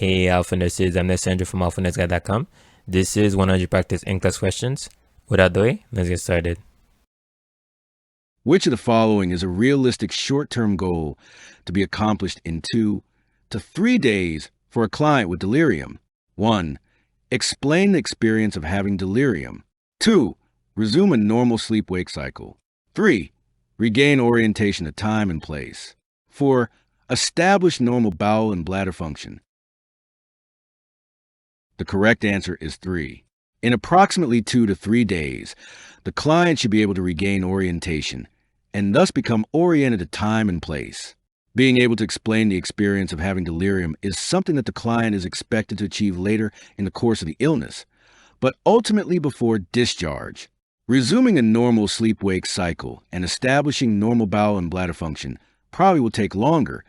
Hey Alpha Nurses, I'm Licensure from AlphaNursGuide.com. This is 100 Practice NCLEX questions. Without the way, let's get started. Which of the following is a realistic short-term goal to be accomplished in 2 to 3 days for a client with delirium? 1. Explain the experience of having delirium. 2. Resume a normal sleep-wake cycle. 3. Regain orientation to time and place. 4. Establish normal bowel and bladder function. The correct answer is 3. In approximately 2 to 3 days, the client should be able to regain orientation and thus become oriented to time and place. Being able to explain the experience of having delirium is something that the client is expected to achieve later in the course of the illness, but ultimately before discharge. Resuming a normal sleep-wake cycle and establishing normal bowel and bladder function probably will take longer,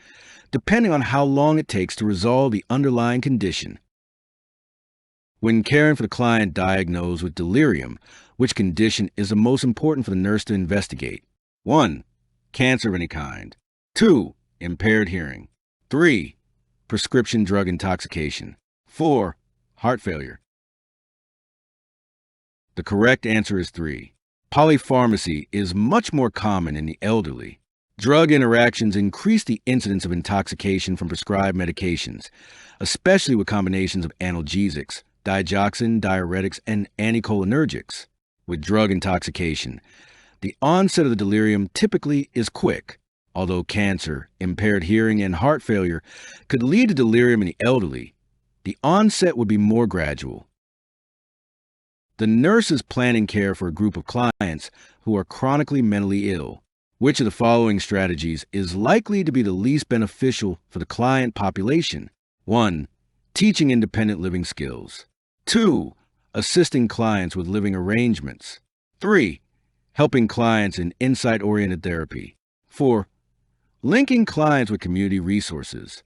depending on how long it takes to resolve the underlying condition. When caring for the client diagnosed with delirium, which condition is the most important for the nurse to investigate? 1. Cancer of any kind. 2. Impaired hearing. 3. Prescription drug intoxication. 4. Heart failure. The correct answer is 3. Polypharmacy is much more common in the elderly. Drug interactions increase the incidence of intoxication from prescribed medications, especially with combinations of analgesics, digoxin, diuretics, and anticholinergics. With drug intoxication, the onset of the delirium typically is quick, although cancer, impaired hearing, and heart failure could lead to delirium in the elderly. The onset would be more gradual. The nurse is planning care for a group of clients who are chronically mentally ill. Which of the following strategies is likely to be the least beneficial for the client population? 1. Teaching independent living skills. 2. Assisting clients with living arrangements. 3. Helping clients in insight-oriented therapy. 4. Linking clients with community resources.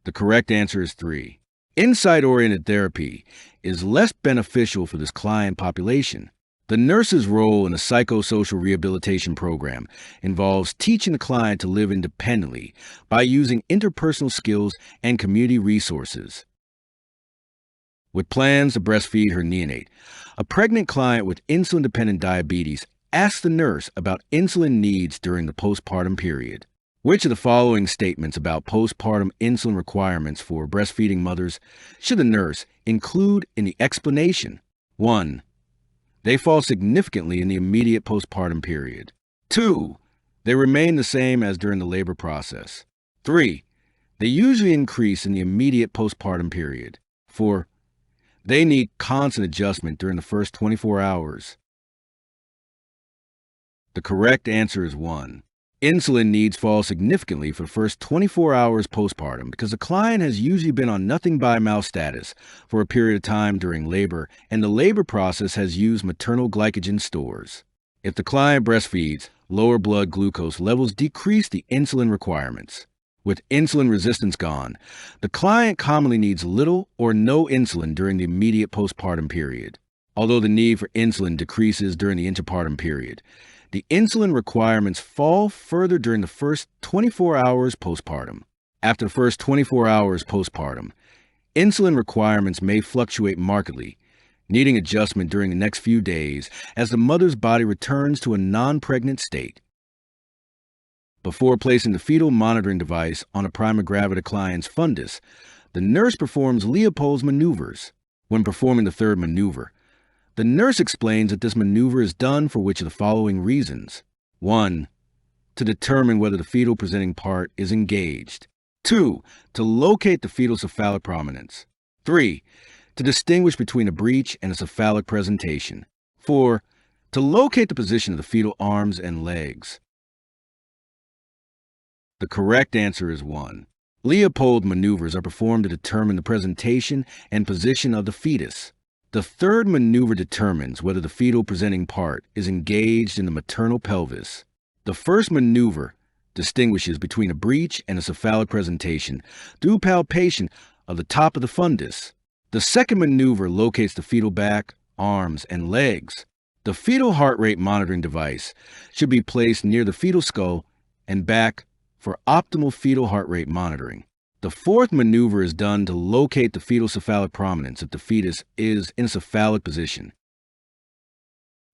The correct answer is 3. Insight-oriented therapy is less beneficial for this client population. The nurse's role in a psychosocial rehabilitation program involves teaching the client to live independently by using interpersonal skills and community resources. With plans to breastfeed her neonate, a pregnant client with insulin-dependent diabetes asks the nurse about insulin needs during the postpartum period. Which of the following statements about postpartum insulin requirements for breastfeeding mothers should the nurse include in the explanation? 1. They fall significantly in the immediate postpartum period. 2. They remain the same as during the labor process. 3. They usually increase in the immediate postpartum period. 4. They need constant adjustment during the first 24 hours. The correct answer is 1. Insulin needs fall significantly for the first 24 hours postpartum because the client has usually been on nothing by mouth status for a period of time during labor, and the labor process has used maternal glycogen stores. If the client breastfeeds, lower blood glucose levels decrease the insulin requirements. With insulin resistance gone, the client commonly needs little or no insulin during the immediate postpartum period. Although the need for insulin decreases during the interpartum period, the insulin requirements fall further during the first 24 hours postpartum. After the first 24 hours postpartum, insulin requirements may fluctuate markedly, needing adjustment during the next few days as the mother's body returns to a non-pregnant state. Before placing the fetal monitoring device on a prima gravida client's fundus, the nurse performs Leopold's maneuvers. When performing the third maneuver, the nurse explains that this maneuver is done for which of the following reasons? 1. To determine whether the fetal presenting part is engaged. 2. To locate the fetal cephalic prominence. 3. To distinguish between a breech and a cephalic presentation. 4. To locate the position of the fetal arms and legs. The correct answer is 1. Leopold maneuvers are performed to determine the presentation and position of the fetus. The third maneuver determines whether the fetal presenting part is engaged in the maternal pelvis. The first maneuver distinguishes between a breech and a cephalic presentation through palpation of the top of the fundus. The second maneuver locates the fetal back, arms, and legs. The fetal heart rate monitoring device should be placed near the fetal skull and back for optimal fetal heart rate monitoring. The fourth maneuver is done to locate the fetal cephalic prominence if the fetus is in a cephalic position.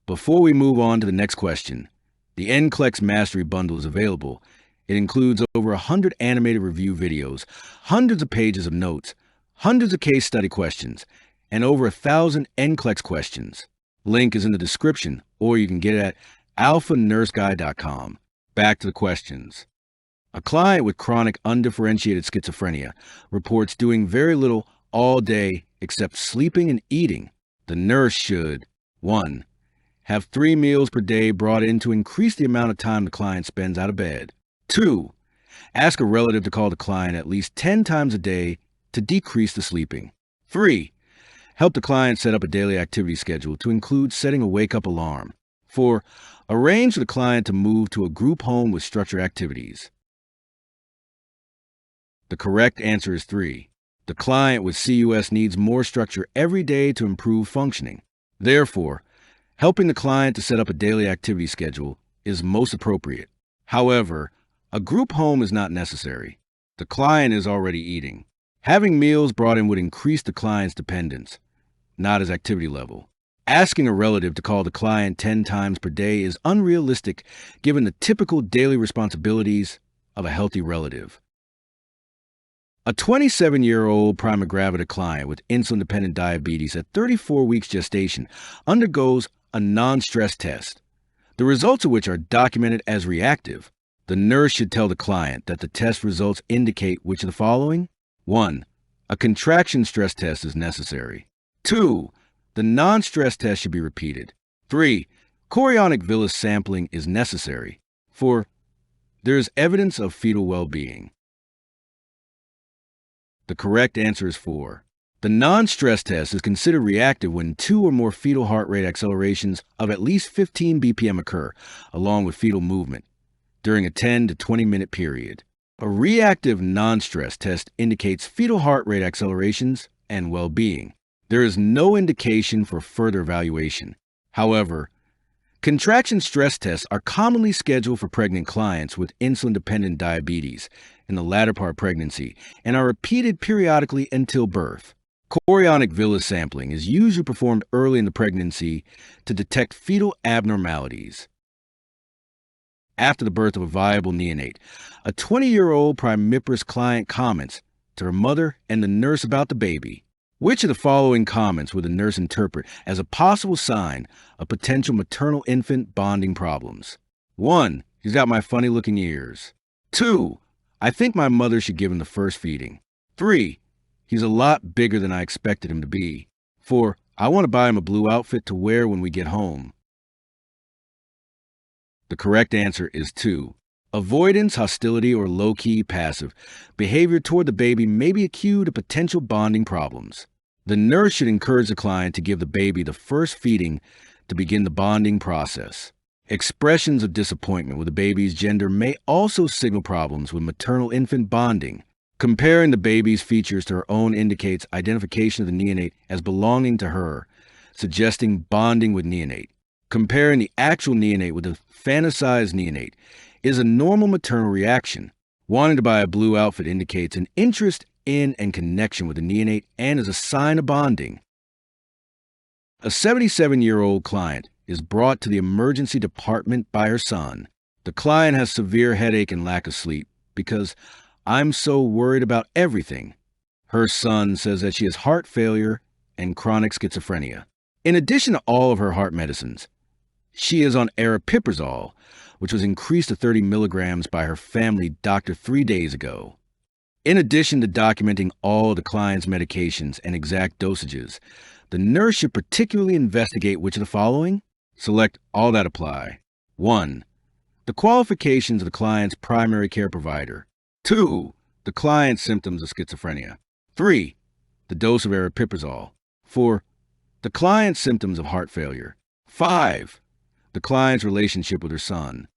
Before we move on to the next question, the NCLEX Mastery Bundle is available. It includes over 100 animated review videos, hundreds of pages of notes, hundreds of case study questions, and over 1,000 NCLEX questions. Link is in the description, or you can get it at alphanurseguy.com. Back to the questions. A client with chronic undifferentiated schizophrenia reports doing very little all day except sleeping and eating. The nurse should 1. Have 3 meals per day brought in to increase the amount of time the client spends out of bed. 2. Ask a relative to call the client at least 10 times a day to decrease the sleeping. 3. Help the client set up a daily activity schedule to include setting a wake-up alarm. 4. Arrange for the client to move to a group home with structured activities. The correct answer is 3. The client with CUS needs more structure every day to improve functioning. Therefore, helping the client to set up a daily activity schedule is most appropriate. However, a group home is not necessary. The client is already eating. Having meals brought in would increase the client's dependence, not his activity level. Asking a relative to call the client 10 times per day is unrealistic given the typical daily responsibilities of a healthy relative. A 27-year-old prima gravida client with insulin-dependent diabetes at 34 weeks gestation undergoes a non-stress test, the results of which are documented as reactive. The nurse should tell the client that the test results indicate which of the following? 1. A contraction stress test is necessary. 2. The non-stress test should be repeated. 3. Chorionic villus sampling is necessary. 4. There is evidence of fetal well-being. The correct answer is 4. The non-stress test is considered reactive when 2 or more fetal heart rate accelerations of at least 15 BPM occur, along with fetal movement, during a 10 to 20-minute period. A reactive non-stress test indicates fetal heart rate accelerations and well-being. There is no indication for further evaluation. However, contraction stress tests are commonly scheduled for pregnant clients with insulin-dependent diabetes in the latter part of pregnancy and are repeated periodically until birth. Chorionic villus sampling is usually performed early in the pregnancy to detect fetal abnormalities. After the birth of a viable neonate, a 20-year-old primiparous client comments to her mother and the nurse about the baby. Which of the following comments would the nurse interpret as a possible sign of potential maternal-infant bonding problems? 1. He's got my funny-looking ears. 2. I think my mother should give him the first feeding. 3. He's a lot bigger than I expected him to be. 4. I want to buy him a blue outfit to wear when we get home. The correct answer is 2. Avoidance, hostility, or low-key passive behavior toward the baby may be a cue to potential bonding problems. The nurse should encourage the client to give the baby the first feeding to begin the bonding process. Expressions of disappointment with the baby's gender may also signal problems with maternal-infant bonding. Comparing the baby's features to her own indicates identification of the neonate as belonging to her, suggesting bonding with neonate. Comparing the actual neonate with the fantasized neonate is a normal maternal reaction. Wanting to buy a blue outfit indicates an interest in and connection with the neonate and is a sign of bonding. A 77-year-old client is brought to the emergency department by her son. The client has severe headache and lack of sleep because I'm so worried about everything. Her son says that she has heart failure and chronic schizophrenia. In addition to all of her heart medicines, she is on aripiprazole, which was increased to 30 milligrams by her family doctor 3 days ago. In addition to documenting all the client's medications and exact dosages, the nurse should particularly investigate which of the following? Select all that apply. 1. The qualifications of the client's primary care provider. 2. The client's symptoms of schizophrenia. 3. The dose of aripiprazole. 4. The client's symptoms of heart failure. 5. The client's relationship with her son.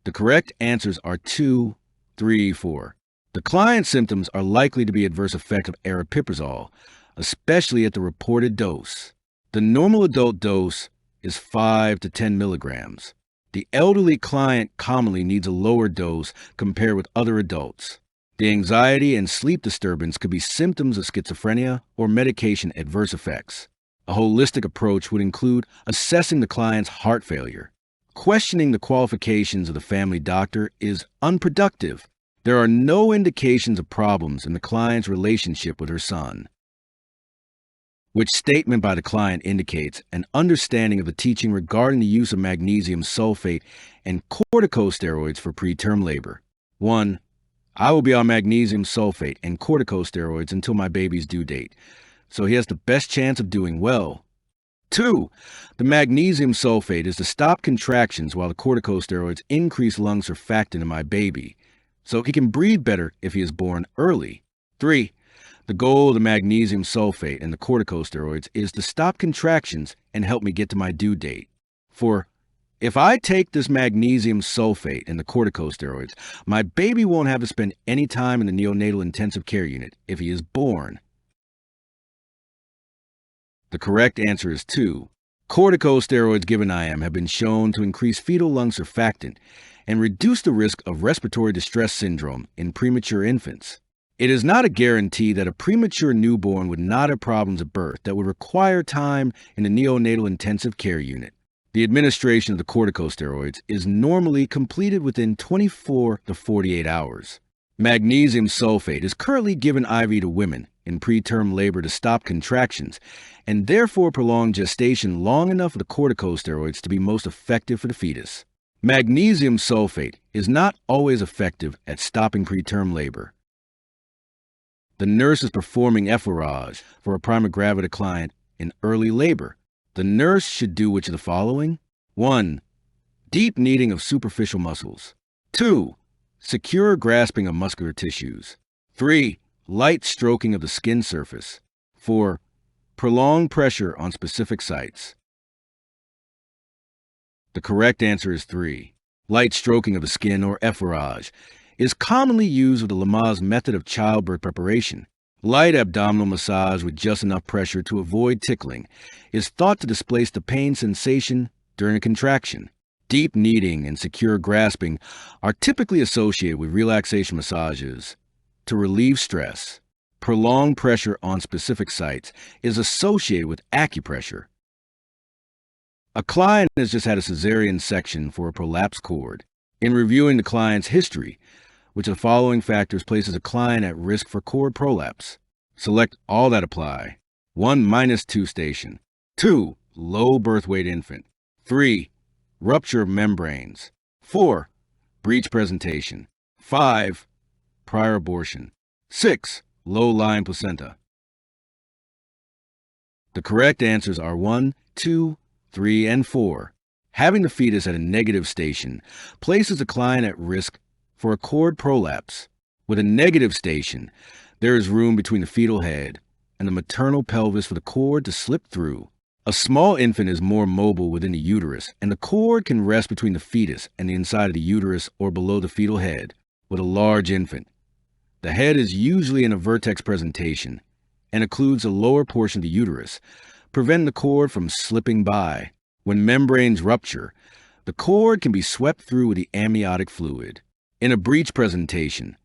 The correct answers are 2, 3, 4. The client's symptoms are likely to be adverse effect of aripiprazole, especially at the reported dose. The normal adult dose is 5 to 10 milligrams. The elderly client commonly needs a lower dose compared with other adults. The anxiety and sleep disturbance could be symptoms of schizophrenia or medication adverse effects. A holistic approach would include assessing the client's heart failure. Questioning the qualifications of the family doctor is unproductive. There are no indications of problems in the client's relationship with her son. Which statement by the client indicates an understanding of the teaching regarding the use of magnesium sulfate and corticosteroids for preterm labor. 1. I will be on magnesium sulfate and corticosteroids until my baby's due date, so he has the best chance of doing well. 2. The magnesium sulfate is to stop contractions while the corticosteroids increase lung surfactant in my baby, so he can breathe better if he is born early. 3. The goal of the magnesium sulfate and the corticosteroids is to stop contractions and help me get to my due date. 4. If I take this magnesium sulfate and the corticosteroids, my baby won't have to spend any time in the neonatal intensive care unit if he is born. The correct answer is 2. Corticosteroids given IM have been shown to increase fetal lung surfactant and reduce the risk of respiratory distress syndrome in premature infants. It is not a guarantee that a premature newborn would not have problems at birth that would require time in the neonatal intensive care unit. The administration of the corticosteroids is normally completed within 24 to 48 hours. Magnesium sulfate is currently given IV to women in preterm labor to stop contractions and therefore prolong gestation long enough for the corticosteroids to be most effective for the fetus. Magnesium sulfate is not always effective at stopping preterm labor. The nurse is performing effleurage for a prima gravida client in early labor. The nurse should do which of the following? 1. Deep kneading of superficial muscles. 2. Secure grasping of muscular tissues. 3. Light stroking of the skin surface. 4. Prolonged pressure on specific sites. The correct answer is 3. Light stroking of the skin, or effleurage, is commonly used with the Lamaze method of childbirth preparation. Light abdominal massage with just enough pressure to avoid tickling is thought to displace the pain sensation during a contraction. Deep kneading and secure grasping are typically associated with relaxation massages to relieve stress. Prolonged pressure on specific sites is associated with acupressure. A client has just had a cesarean section for a prolapsed cord. In reviewing the client's history, which of the following factors places a client at risk for cord prolapse? Select all that apply. 1. -2 station. 2. Low birth weight infant. 3. Rupture of membranes. 4. Breech presentation. 5. Prior abortion. 6. Low-lying placenta. The correct answers are 1, 2, 3, and 4. Having the fetus at a negative station places the client at risk for a cord prolapse. With a negative station, there is room between the fetal head and the maternal pelvis for the cord to slip through. A small infant is more mobile within the uterus, and the cord can rest between the fetus and the inside of the uterus or below the fetal head. With a large infant, the head is usually in a vertex presentation and occludes the lower portion of the uterus, preventing the cord from slipping by. When membranes rupture, the cord can be swept through with the amniotic fluid. In a breech presentation,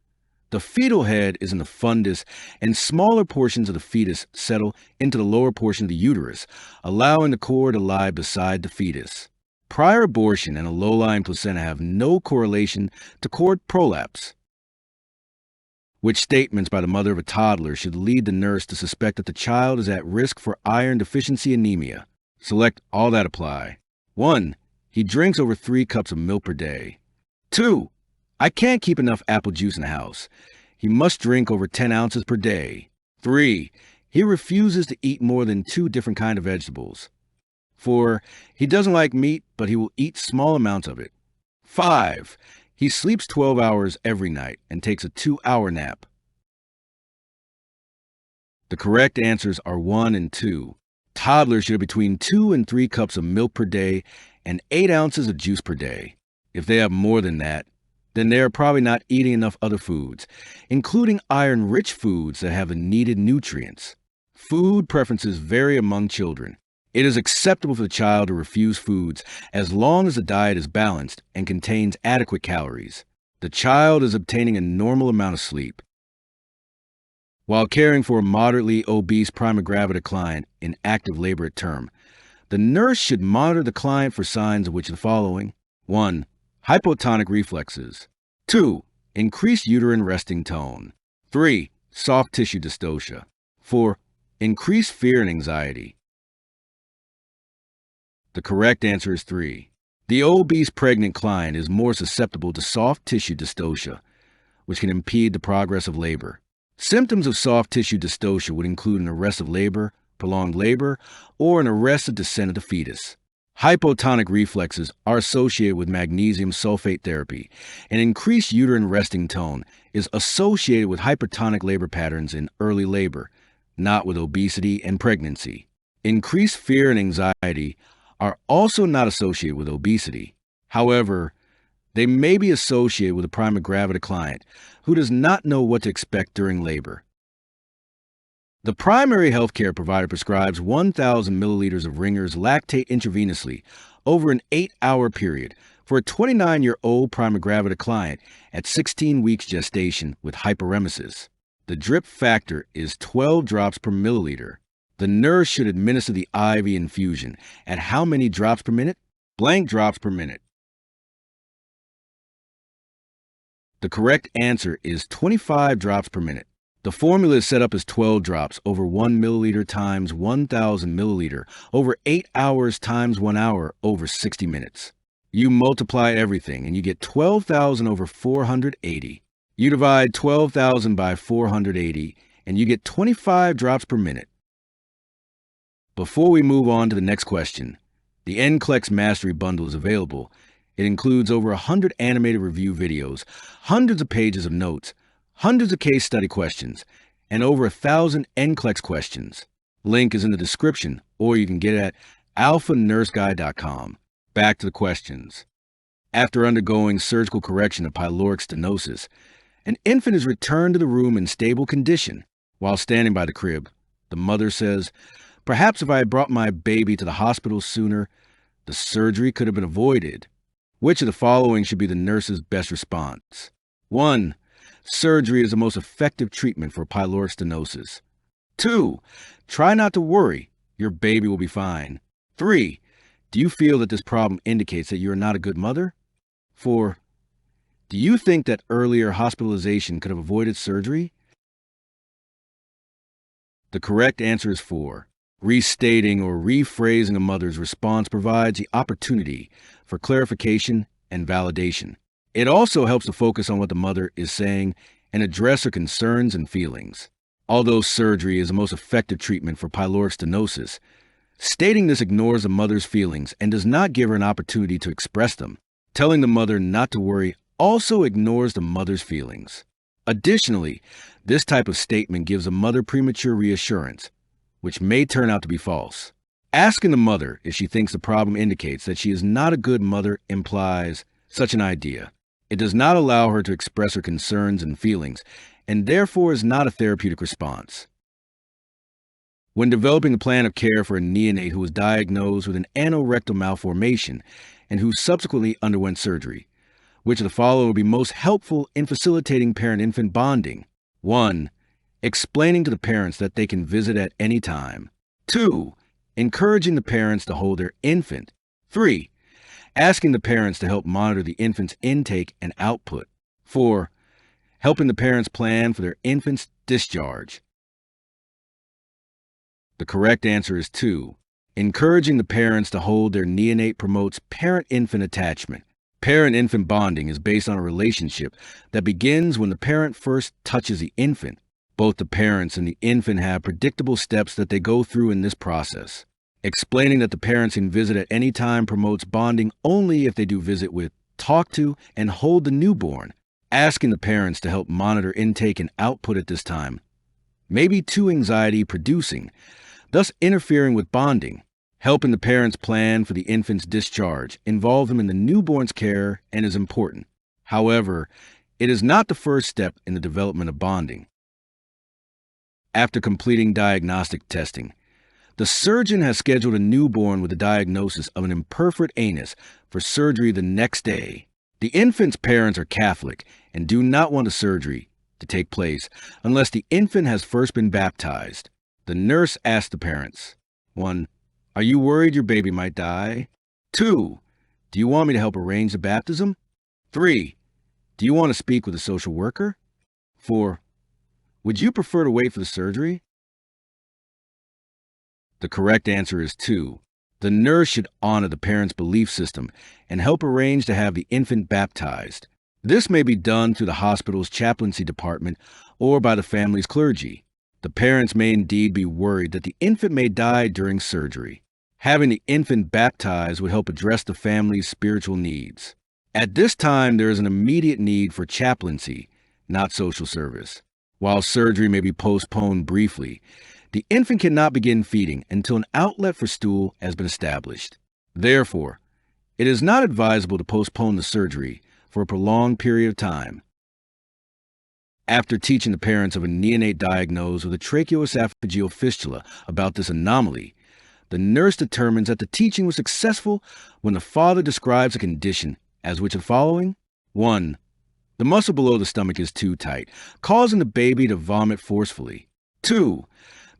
the fetal head is in the fundus and smaller portions of the fetus settle into the lower portion of the uterus, allowing the cord to lie beside the fetus. Prior abortion and a low-lying placenta have no correlation to cord prolapse. Which statements by the mother of a toddler should lead the nurse to suspect that the child is at risk for iron deficiency anemia? Select all that apply. 1. He drinks over 3 cups of milk per day. 2. I can't keep enough apple juice in the house. He must drink over 10 ounces per day. 3. He refuses to eat more than 2 different kinds of vegetables. 4. He doesn't like meat, but he will eat small amounts of it. 5. He sleeps 12 hours every night and takes a 2-hour nap. The correct answers are 1 and 2. Toddlers should have between 2 and 3 cups of milk per day and 8 ounces of juice per day. If they have more than that, then they are probably not eating enough other foods, including iron-rich foods that have the needed nutrients. Food preferences vary among children. It is acceptable for the child to refuse foods as long as the diet is balanced and contains adequate calories. The child is obtaining a normal amount of sleep. While caring for a moderately obese prima gravida client in active labor at term, the nurse should monitor the client for signs of which the following: 1. Hypotonic reflexes. 2. Increased uterine resting tone. 3. Soft tissue dystocia. 4. Increased fear and anxiety. The correct answer is 3. The obese pregnant client is more susceptible to soft tissue dystocia, which can impede the progress of labor. Symptoms of soft tissue dystocia would include an arrest of labor, prolonged labor, or an arrested descent of the fetus. Hypotonic reflexes are associated with magnesium sulfate therapy, and increased uterine resting tone is associated with hypertonic labor patterns in early labor, not with obesity and pregnancy. Increased fear and anxiety are also not associated with obesity. However, they may be associated with a prima gravida client who does not know what to expect during labor. The primary healthcare provider prescribes 1,000 milliliters of Ringer's lactate intravenously over an 8-hour period for a 29-year-old prima gravida client at 16 weeks gestation with hyperemesis. The drip factor is 12 drops per milliliter. The nurse should administer the IV infusion at how many drops per minute? Blank drops per minute. The correct answer is 25 drops per minute. The formula is set up as 12 drops over 1 milliliter times 1,000 milliliter over 8 hours times 1 hour over 60 minutes. You multiply everything and you get 12,000 over 480. You divide 12,000 by 480 and you get 25 drops per minute. Before we move on to the next question, the NCLEX Mastery Bundle is available. It includes over 100 animated review videos, hundreds of pages of notes, hundreds of case study questions, and over 1,000 NCLEX questions. Link is in the description, or you can get it at alphanurseguide.com. Back to the questions. After undergoing surgical correction of pyloric stenosis, an infant is returned to the room in stable condition. While standing by the crib, the mother says, "Perhaps if I had brought my baby to the hospital sooner, the surgery could have been avoided." Which of the following should be the nurse's best response? 1. Surgery is the most effective treatment for pyloric stenosis. 2. Try not to worry. Your baby will be fine. 3. Do you feel that this problem indicates that you are not a good mother? 4. Do you think that earlier hospitalization could have avoided surgery? The correct answer is 4. Restating or rephrasing a mother's response provides the opportunity for clarification and validation. It also helps to focus on what the mother is saying and address her concerns and feelings. Although surgery is the most effective treatment for pyloric stenosis, stating this ignores the mother's feelings and does not give her an opportunity to express them. Telling the mother not to worry also ignores the mother's feelings. Additionally, this type of statement gives a mother premature reassurance, which may turn out to be false. Asking the mother if she thinks the problem indicates that she is not a good mother implies such an idea. It does not allow her to express her concerns and feelings, and therefore is not a therapeutic response. When developing a plan of care for a neonate who was diagnosed with an anorectal malformation and who subsequently underwent surgery, which of the following will be most helpful in facilitating parent-infant bonding? 1. Explaining to the parents that they can visit at any time. 2. Encouraging the parents to hold their infant. 3. Asking the parents to help monitor the infant's intake and output. 4. Helping the parents plan for their infant's discharge. The correct answer is 2. Encouraging the parents to hold their neonate promotes parent-infant attachment. Parent-infant bonding is based on a relationship that begins when the parent first touches the infant. Both the parents and the infant have predictable steps that they go through in this process. Explaining that the parents can visit at any time promotes bonding only if they do visit with, talk to, and hold the newborn. Asking the parents to help monitor intake and output at this time may be too anxiety-producing, thus interfering with bonding. Helping the parents plan for the infant's discharge involves them in the newborn's care and is important. However, it is not the first step in the development of bonding. After completing diagnostic testing, The surgeon has scheduled a newborn with a diagnosis of an imperforate anus for surgery the next day. The infant's parents are Catholic and do not want the surgery to take place unless the infant has first been baptized. The nurse asks the parents, 1. Are you worried your baby might die? 2. Do you want me to help arrange the baptism? 3. Do you want to speak with a social worker? 4. Would you prefer to wait for the surgery? The correct answer is 2. The nurse should honor the parent's belief system and help arrange to have the infant baptized. This may be done through the hospital's chaplaincy department or by the family's clergy. The parents may indeed be worried that the infant may die during surgery. Having the infant baptized would help address the family's spiritual needs. At this time, there is an immediate need for chaplaincy, not social service. While surgery may be postponed briefly, the infant cannot begin feeding until an outlet for stool has been established. Therefore, it is not advisable to postpone the surgery for a prolonged period of time. After teaching the parents of a neonate diagnosed with a tracheoesophageal fistula about this anomaly, the nurse determines that the teaching was successful when the father describes a condition as which the following: 1. The muscle below the stomach is too tight, causing the baby to vomit forcefully. 2.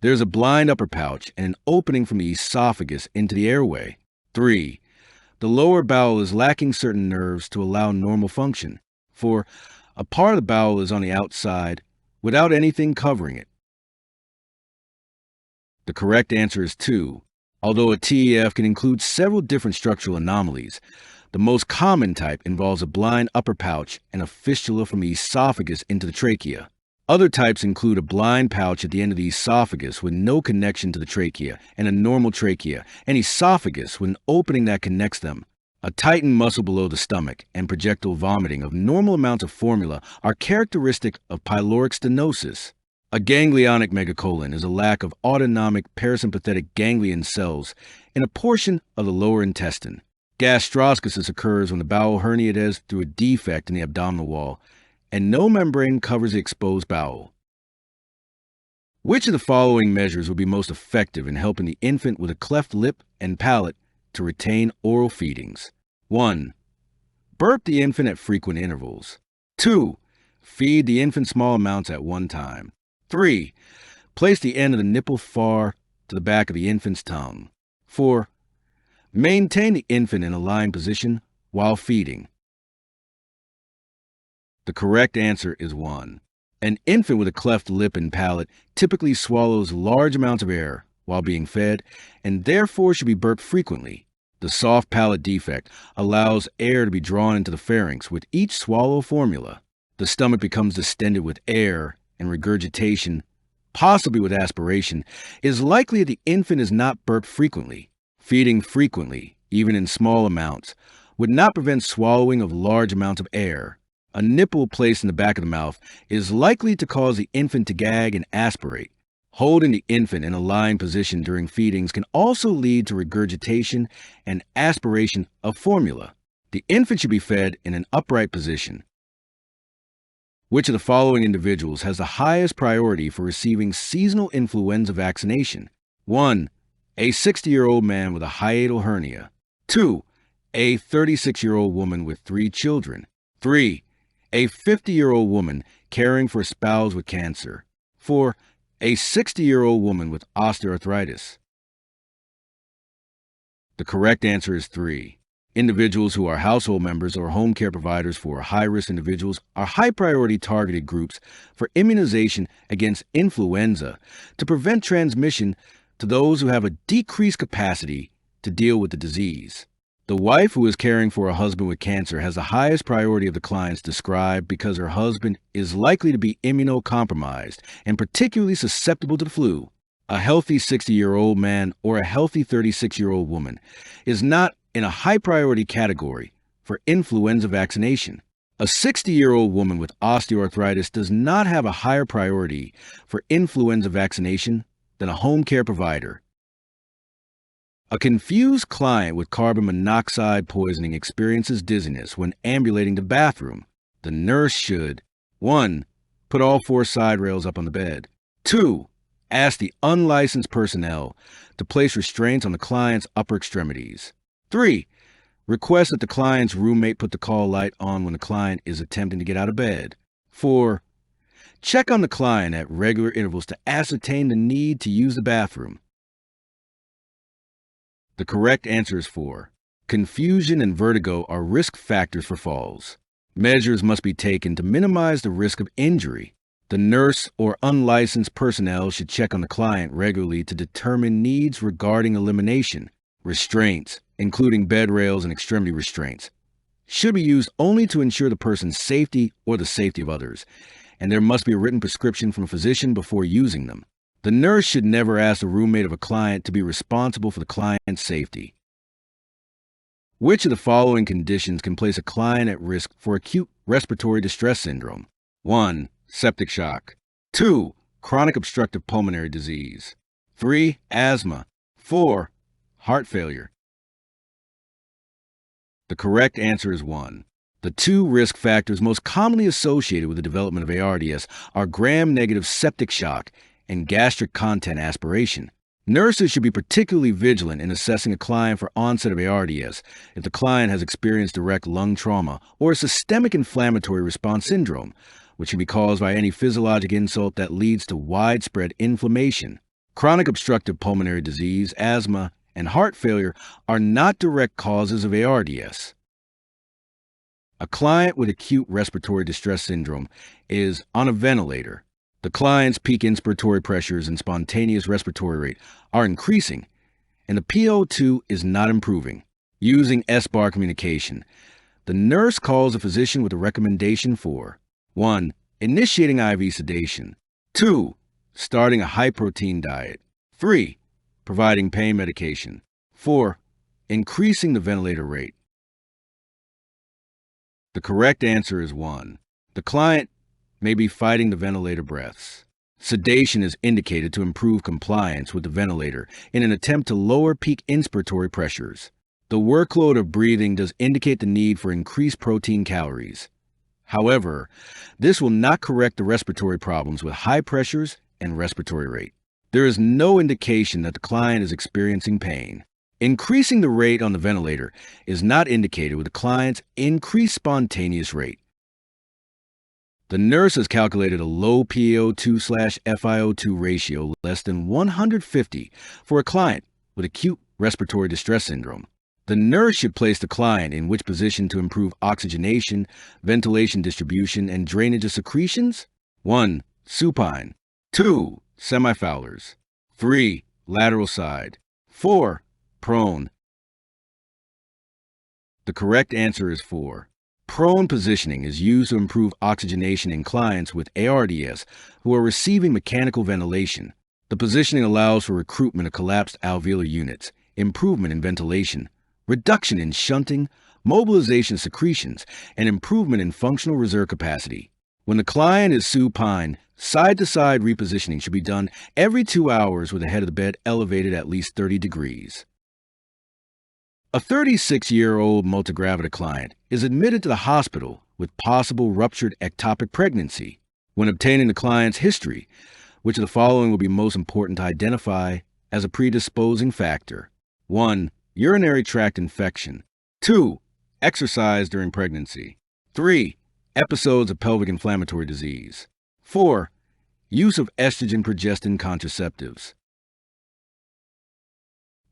There's a blind upper pouch and an opening from the esophagus into the airway. 3. The lower bowel is lacking certain nerves to allow normal function. 4. A part of the bowel is on the outside without anything covering it. The correct answer is 2. Although a TEF can include several different structural anomalies, the most common type involves a blind upper pouch and a fistula from the esophagus into the trachea. Other types include a blind pouch at the end of the esophagus with no connection to the trachea, and a normal trachea and esophagus with an opening that connects them. A tightened muscle below the stomach and projectile vomiting of normal amounts of formula are characteristic of pyloric stenosis. A ganglionic megacolon is a lack of autonomic parasympathetic ganglion cells in a portion of the lower intestine. Gastroschisis occurs when the bowel herniates through a defect in the abdominal wall and no membrane covers the exposed bowel. Which of the following measures would be most effective in helping the infant with a cleft lip and palate to retain oral feedings? 1. Burp the infant at frequent intervals. 2. Feed the infant small amounts at one time. 3. Place the end of the nipple far to the back of the infant's tongue. 4. Maintain the infant in a lying position while feeding. The correct answer is 1. An infant with a cleft lip and palate typically swallows large amounts of air while being fed and therefore should be burped frequently. The soft palate defect allows air to be drawn into the pharynx with each swallow of formula. The stomach becomes distended with air, and regurgitation, possibly with aspiration, is likely that the infant is not burped frequently. Feeding frequently, even in small amounts, would not prevent swallowing of large amounts of air. A nipple placed in the back of the mouth is likely to cause the infant to gag and aspirate. Holding the infant in a lying position during feedings can also lead to regurgitation and aspiration of formula. The infant should be fed in an upright position. Which of the following individuals has the highest priority for receiving seasonal influenza vaccination? 1. A 60-year-old man with a hiatal hernia. 2. A 36-year-old woman with 3 children. 3. A 50-year-old woman caring for a spouse with cancer. 4. A 60-year-old woman with osteoarthritis. The correct answer is 3. Individuals who are household members or home care providers for high-risk individuals are high-priority targeted groups for immunization against influenza to prevent transmission to those who have a decreased capacity to deal with the disease. The wife who is caring for a husband with cancer has the highest priority of the clients described because her husband is likely to be immunocompromised and particularly susceptible to the flu. A healthy 60-year-old man or a healthy 36-year-old woman is not in a high-priority category for influenza vaccination. A 60-year-old woman with osteoarthritis does not have a higher priority for influenza vaccination than a home care provider. A confused client with carbon monoxide poisoning experiences dizziness when ambulating to the bathroom. The nurse should: 1. Put all 4 side rails up on the bed. 2. Ask the unlicensed personnel to place restraints on the client's upper extremities. 3. Request that the client's roommate put the call light on when the client is attempting to get out of bed. 4. Check on the client at regular intervals to ascertain the need to use the bathroom. The correct answer is 4. Confusion and vertigo are risk factors for falls. Measures must be taken to minimize the risk of injury. The nurse or unlicensed personnel should check on the client regularly to determine needs regarding elimination. Restraints, including bed rails and extremity restraints, should be used only to ensure the person's safety or the safety of others, and there must be a written prescription from a physician before using them. The nurse should never ask the roommate of a client to be responsible for the client's safety. Which of the following conditions can place a client at risk for acute respiratory distress syndrome? 1. Septic shock. 2. Chronic obstructive pulmonary disease. 3. Asthma. 4. Heart failure. The correct answer is 1. The 2 risk factors most commonly associated with the development of ARDS are gram-negative septic shock and gastric content aspiration. Nurses should be particularly vigilant in assessing a client for onset of ARDS if the client has experienced direct lung trauma or a systemic inflammatory response syndrome, which can be caused by any physiologic insult that leads to widespread inflammation. Chronic obstructive pulmonary disease, asthma, and heart failure are not direct causes of ARDS. A client with acute respiratory distress syndrome is on a ventilator. The client's peak inspiratory pressures and spontaneous respiratory rate are increasing, and the PO2 is not improving. Using S-bar communication, the nurse calls a physician with a recommendation for 1. Initiating IV sedation. 2. Starting a high-protein diet. 3. Providing pain medication. 4. Increasing the ventilator rate. The correct answer is 1. The client may be fighting the ventilator breaths. Sedation is indicated to improve compliance with the ventilator in an attempt to lower peak inspiratory pressures. The workload of breathing does indicate the need for increased protein calories. However, this will not correct the respiratory problems with high pressures and respiratory rate. There is no indication that the client is experiencing pain. Increasing the rate on the ventilator is not indicated with the client's increased spontaneous rate. The nurse has calculated a low PaO2/FiO2 ratio less than 150 for a client with acute respiratory distress syndrome. The nurse should place the client in which position to improve oxygenation, ventilation distribution, and drainage of secretions? 1. Supine. 2. Semifowlers. 3. Lateral side. 4. Prone. The correct answer is 4. Prone positioning is used to improve oxygenation in clients with ARDS who are receiving mechanical ventilation. The positioning allows for recruitment of collapsed alveolar units, improvement in ventilation, reduction in shunting, mobilization of secretions, and improvement in functional reserve capacity. When the client is supine, side-to-side repositioning should be done every 2 hours with the head of the bed elevated at least 30 degrees. A 36-year-old multigravida client is admitted to the hospital with possible ruptured ectopic pregnancy. When obtaining the client's history, which of the following will be most important to identify as a predisposing factor? 1. Urinary tract infection. 2. Exercise during pregnancy. 3. Episodes of pelvic inflammatory disease. 4. Use of estrogen-progestin contraceptives.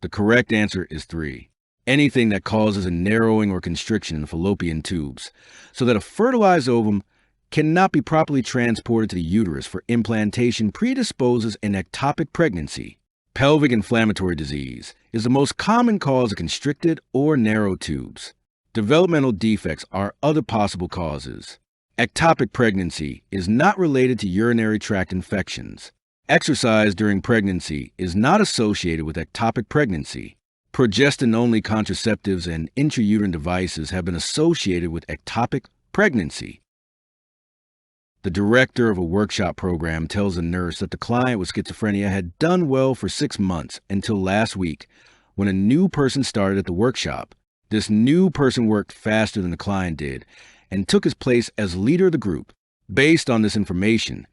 The correct answer is 3. Anything that causes a narrowing or constriction in the fallopian tubes, so that a fertilized ovum cannot be properly transported to the uterus for implantation predisposes an ectopic pregnancy. Pelvic inflammatory disease is the most common cause of constricted or narrow tubes. Developmental defects are other possible causes. Ectopic pregnancy is not related to urinary tract infections. Exercise during pregnancy is not associated with ectopic pregnancy. Progestin-only contraceptives and intrauterine devices have been associated with ectopic pregnancy. The director of a workshop program tells a nurse that the client with schizophrenia had done well for 6 months until last week when a new person started at the workshop. This new person worked faster than the client did and took his place as leader of the group. Based on this information,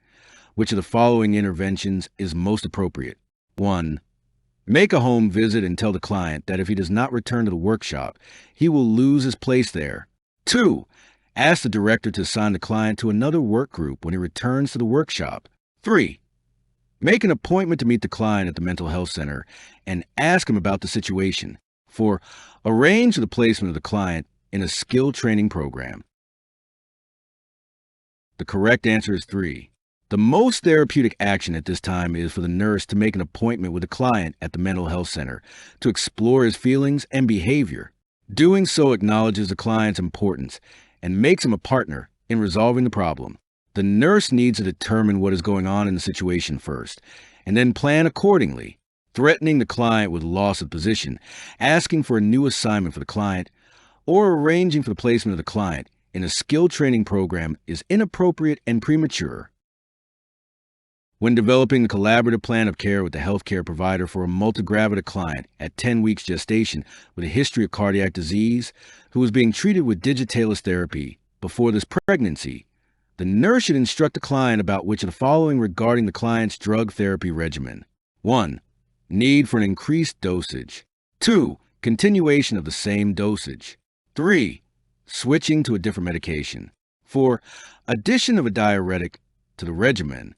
which of the following interventions is most appropriate? 1. Make a home visit and tell the client that if he does not return to the workshop, he will lose his place there. 2. Ask the director to assign the client to another work group when he returns to the workshop. 3. Make an appointment to meet the client at the mental health center and ask him about the situation. 4. Arrange the placement of the client in a skill training program. The correct answer is 3. The most therapeutic action at this time is for the nurse to make an appointment with the client at the mental health center to explore his feelings and behavior. Doing so acknowledges the client's importance and makes him a partner in resolving the problem. The nurse needs to determine what is going on in the situation first, and then plan accordingly. Threatening the client with loss of position, asking for a new assignment for the client, or arranging for the placement of the client in a skill training program is inappropriate and premature. When developing a collaborative plan of care with the healthcare provider for a multigravida client at 10 weeks gestation with a history of cardiac disease who was being treated with digitalis therapy before this pregnancy, the nurse should instruct the client about which of the following regarding the client's drug therapy regimen. 1. Need for an increased dosage. 2. Continuation of the same dosage. 3. Switching to a different medication. 4. Addition of a diuretic to the regimen.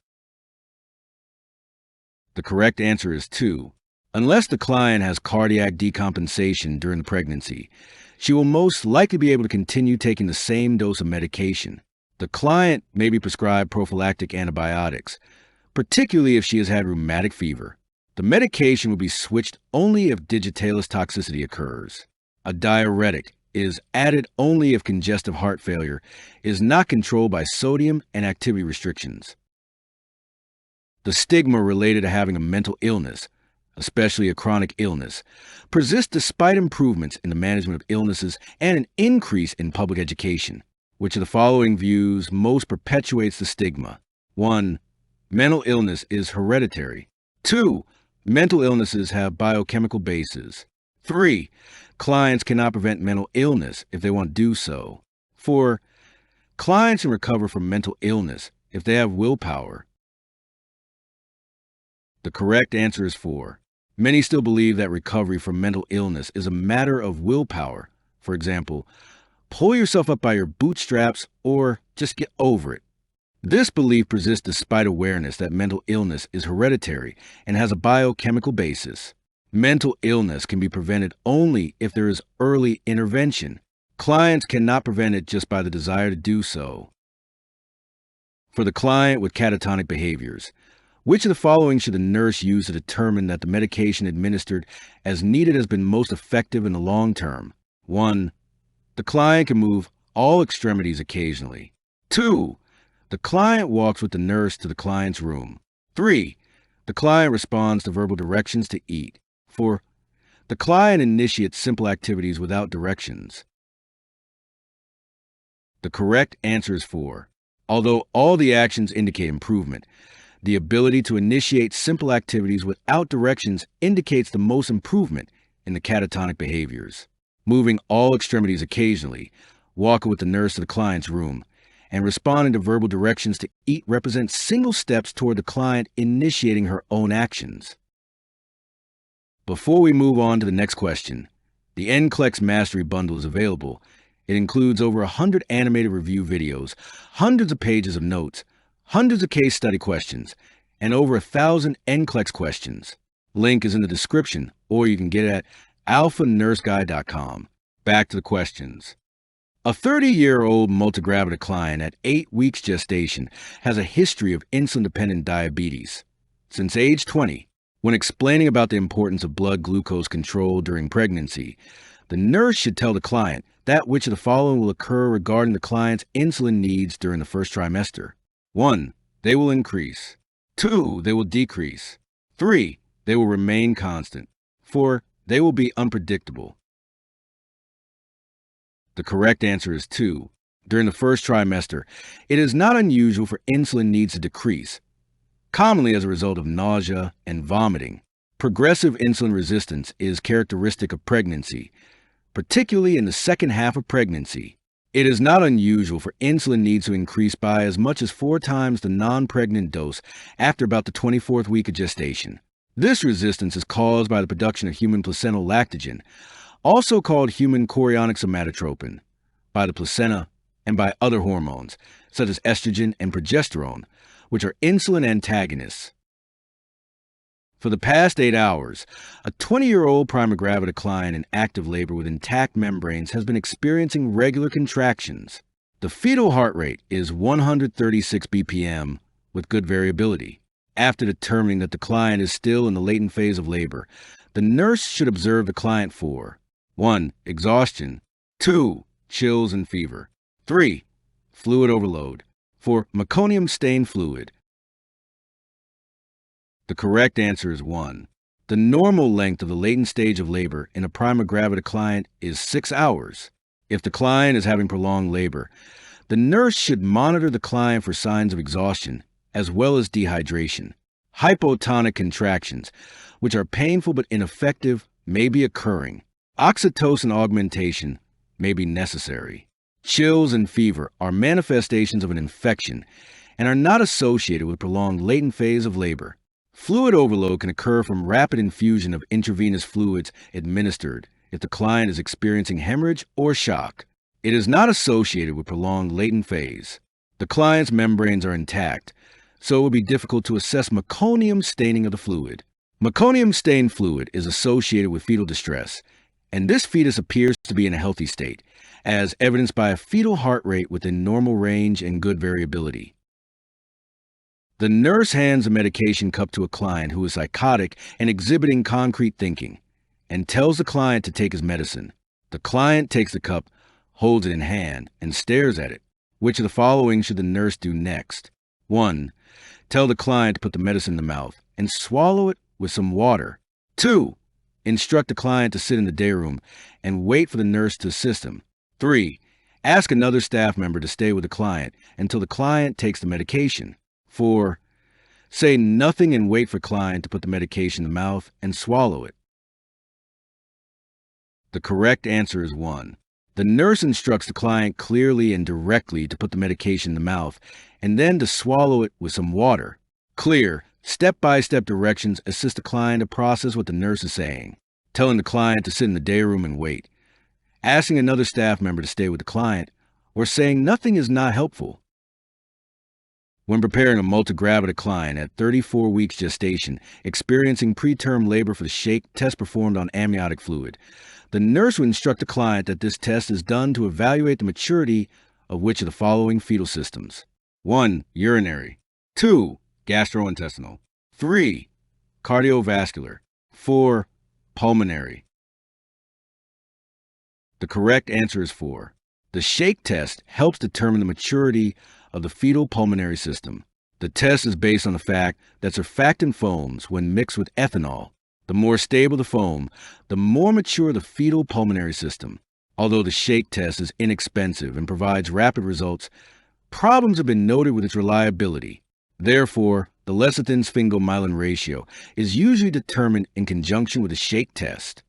The correct answer is 2. Unless the client has cardiac decompensation during the pregnancy, she will most likely be able to continue taking the same dose of medication. The client may be prescribed prophylactic antibiotics, particularly if she has had rheumatic fever. The medication will be switched only if digitalis toxicity occurs. A diuretic is added only if congestive heart failure is not controlled by sodium and activity restrictions. The stigma related to having a mental illness, especially a chronic illness, persists despite improvements in the management of illnesses and an increase in public education. Which of the following views most perpetuates the stigma? 1. Mental illness is hereditary. 2. Mental illnesses have biochemical bases. 3. Clients cannot prevent mental illness if they want to do so. 4. Clients can recover from mental illness if they have willpower. The correct answer is 4. Many still believe that recovery from mental illness is a matter of willpower. For example, pull yourself up by your bootstraps or just get over it. This belief persists despite awareness that mental illness is hereditary and has a biochemical basis. Mental illness can be prevented only if there is early intervention. Clients cannot prevent it just by the desire to do so. For the client with catatonic behaviors, which of the following should the nurse use to determine that the medication administered as needed has been most effective in the long term? 1. The client can move all extremities occasionally. 2. The client walks with the nurse to the client's room. 3. The client responds to verbal directions to eat. 4. The client initiates simple activities without directions. The correct answer is 4. Although all the actions indicate improvement, the ability to initiate simple activities without directions indicates the most improvement in the catatonic behaviors. Moving all extremities occasionally, walking with the nurse to the client's room, and responding to verbal directions to eat represent single steps toward the client initiating her own actions. Before we move on to the next question, the NCLEX Mastery Bundle is available. It includes over 100 animated review videos, hundreds of pages of notes, hundreds of case study questions, and over 1,000 NCLEX questions. Link is in the description, or you can get it at alphanurseguide.com. Back to the questions. A 30-year-old multigravida client at 8 weeks gestation has a history of insulin-dependent diabetes. Since age 20, when explaining about the importance of blood glucose control during pregnancy, the nurse should tell the client that which of the following will occur regarding the client's insulin needs during the first trimester. 1. They will increase. 2. They will decrease. 3. They will remain constant. 4. They will be unpredictable. The correct answer is 2. During the first trimester, it is not unusual for insulin needs to decrease, commonly as a result of nausea and vomiting. Progressive insulin resistance is characteristic of pregnancy, particularly in the second half of pregnancy. It is not unusual for insulin needs to increase by as much as 4 times the non-pregnant dose after about the 24th week of gestation. This resistance is caused by the production of human placental lactogen, also called human chorionic somatotropin, by the placenta and by other hormones, such as estrogen and progesterone, which are insulin antagonists. For the past 8 hours, a 20-year-old prima gravida client in active labor with intact membranes has been experiencing regular contractions. The fetal heart rate is 136 BPM with good variability. After determining that the client is still in the latent phase of labor, the nurse should observe the client for 1. Exhaustion, 2. Chills and fever, 3. Fluid overload. For meconium-stained fluid, the correct answer is 1. The normal length of the latent stage of labor in a prima gravida client is 6 hours. If the client is having prolonged labor, the nurse should monitor the client for signs of exhaustion, as well as dehydration. Hypotonic contractions, which are painful but ineffective, may be occurring. Oxytocin augmentation may be necessary. Chills and fever are manifestations of an infection and are not associated with prolonged latent phase of labor. Fluid overload can occur from rapid infusion of intravenous fluids administered if the client is experiencing hemorrhage or shock. It is not associated with prolonged latent phase. The client's membranes are intact, so it would be difficult to assess meconium staining of the fluid. Meconium-stained fluid is associated with fetal distress, and this fetus appears to be in a healthy state, as evidenced by a fetal heart rate within normal range and good variability. The nurse hands a medication cup to a client who is psychotic and exhibiting concrete thinking, and tells the client to take his medicine. The client takes the cup, holds it in hand, and stares at it. Which of the following should the nurse do next? 1. Tell the client to put the medicine in the mouth and swallow it with some water. 2. Instruct the client to sit in the day room and wait for the nurse to assist him. 3. Ask another staff member to stay with the client until the client takes the medication. 4. Say nothing and wait for client to put the medication in the mouth and swallow it. The correct answer is 1. The nurse instructs the client clearly and directly to put the medication in the mouth and then to swallow it with some water. Clear, step-by-step directions assist the client to process what the nurse is saying. Telling the client to sit in the day room and wait, asking another staff member to stay with the client, or saying nothing is not helpful. When preparing a multigravida client at 34 weeks gestation, experiencing preterm labor for the shake test performed on amniotic fluid, the nurse will instruct the client that this test is done to evaluate the maturity of which of the following fetal systems. 1. Urinary. 2. Gastrointestinal. 3. Cardiovascular. 4. Pulmonary. The correct answer is 4. The shake test helps determine the maturity of the fetal pulmonary system. The test is based on the fact that surfactant foams, when mixed with ethanol, the more stable the foam, the more mature the fetal pulmonary system. Although the shake test is inexpensive and provides rapid results, problems have been noted with its reliability. Therefore, the lecithin-sphingomyelin ratio is usually determined in conjunction with the shake test.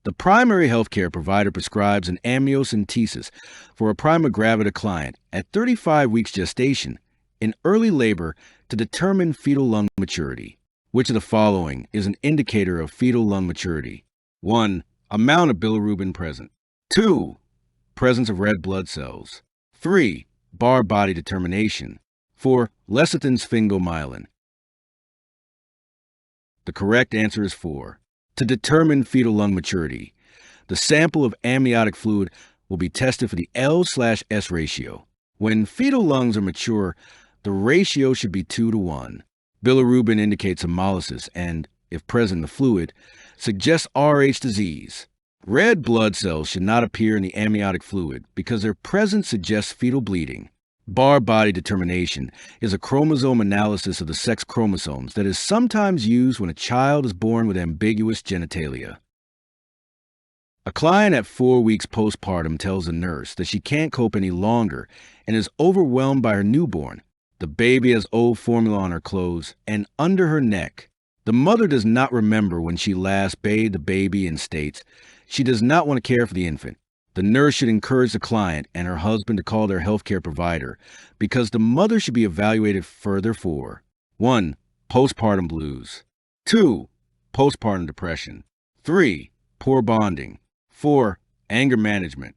The primary healthcare provider prescribes an amniocentesis for a prima gravida client at 35 weeks gestation in early labor to determine fetal lung maturity. Which of the following is an indicator of fetal lung maturity? 1. Amount of bilirubin present. 2. Presence of red blood cells. 3. Barr body determination. 4. Lecithin-sphingomyelin. The correct answer is 4. To determine fetal lung maturity, the sample of amniotic fluid will be tested for the L/S ratio. When fetal lungs are mature, the ratio should be 2:1. Bilirubin indicates hemolysis and, if present in the fluid, suggests Rh disease. Red blood cells should not appear in the amniotic fluid because their presence suggests fetal bleeding. Barr body determination is a chromosome analysis of the sex chromosomes that is sometimes used when a child is born with ambiguous genitalia. A client at 4 weeks postpartum tells the nurse that she can't cope any longer and is overwhelmed by her newborn. The baby has old formula on her clothes and under her neck. The mother does not remember when she last bathed the baby and states she does not want to care for the infant. The nurse should encourage the client and her husband to call their healthcare provider because the mother should be evaluated further for 1. Postpartum blues, 2. Postpartum depression, 3. Poor bonding, 4. Anger management.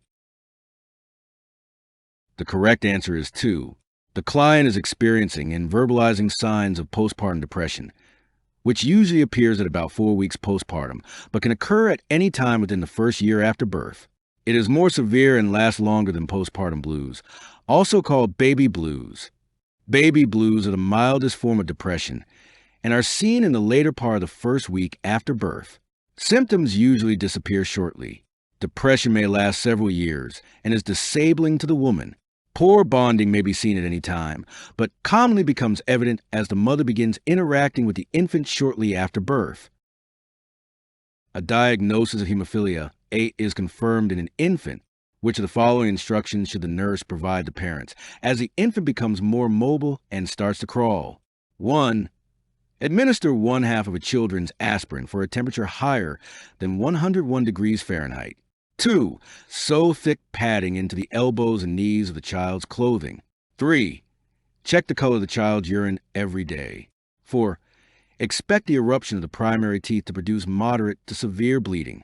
The correct answer is 2. The client is experiencing and verbalizing signs of postpartum depression, which usually appears at about 4 weeks postpartum, but can occur at any time within the first year after birth. It is more severe and lasts longer than postpartum blues, also called baby blues. Baby blues are the mildest form of depression and are seen in the later part of the first week after birth. Symptoms usually disappear shortly. Depression may last several years and is disabling to the woman. Poor bonding may be seen at any time, but commonly becomes evident as the mother begins interacting with the infant shortly after birth. A diagnosis of hemophilia A is confirmed in an infant. Which of the following instructions should the nurse provide the parents as the infant becomes more mobile and starts to crawl? 1. Administer 1/2 of a children's aspirin for a temperature higher than 101 degrees Fahrenheit. 2. Sew thick padding into the elbows and knees of the child's clothing. 3. Check the color of the child's urine every day. 4. Expect the eruption of the primary teeth to produce moderate to severe bleeding.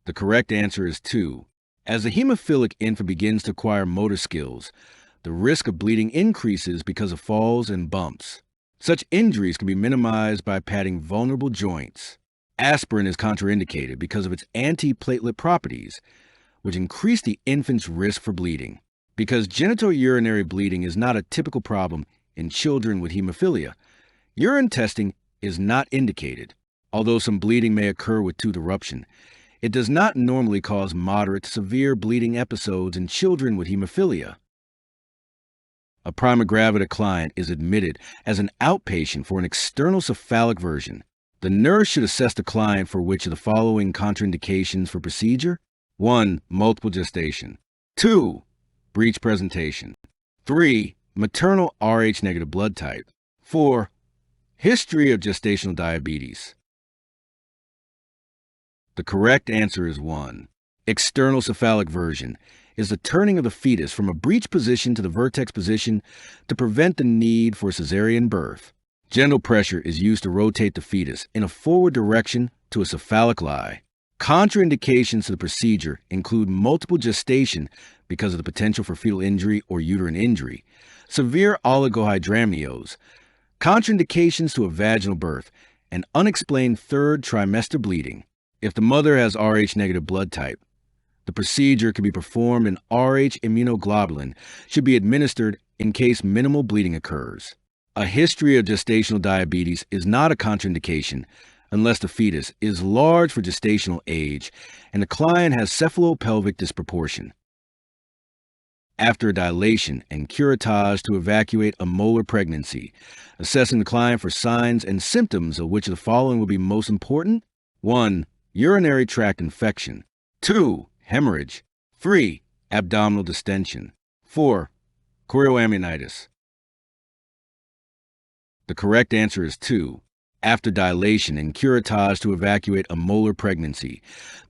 The correct answer is 2. As the hemophilic infant begins to acquire motor skills, the risk of bleeding increases because of falls and bumps. Such injuries can be minimized by padding vulnerable joints. Aspirin is contraindicated because of its antiplatelet properties, which increase the infant's risk for bleeding. Because genitourinary bleeding is not a typical problem in children with hemophilia, urine testing is not indicated. Although some bleeding may occur with tooth eruption, it does not normally cause moderate to severe bleeding episodes in children with hemophilia. A prima gravida client is admitted as an outpatient for an external cephalic version. The nurse should assess the client for which of the following contraindications for procedure? 1. Multiple gestation. 2. Breech presentation. 3. Maternal Rh-negative blood type. 4. History of gestational diabetes. The correct answer is 1. External cephalic version is the turning of the fetus from a breech position to the vertex position to prevent the need for cesarean birth. Genital pressure is used to rotate the fetus in a forward direction to a cephalic lie. Contraindications to the procedure include multiple gestation because of the potential for fetal injury or uterine injury, severe oligohydramnios, contraindications to a vaginal birth, and unexplained third trimester bleeding. If the mother has Rh-negative blood type, the procedure can be performed and Rh immunoglobulin should be administered in case minimal bleeding occurs. A history of gestational diabetes is not a contraindication unless the fetus is large for gestational age and the client has cephalopelvic disproportion. After dilation and curettage to evacuate a molar pregnancy, assessing the client for signs and symptoms of which of the following will be most important? 1. Urinary tract infection. 2. Hemorrhage. 3. Abdominal distension. 4. Chorioamnionitis. The correct answer is 2. After dilation and curettage to evacuate a molar pregnancy,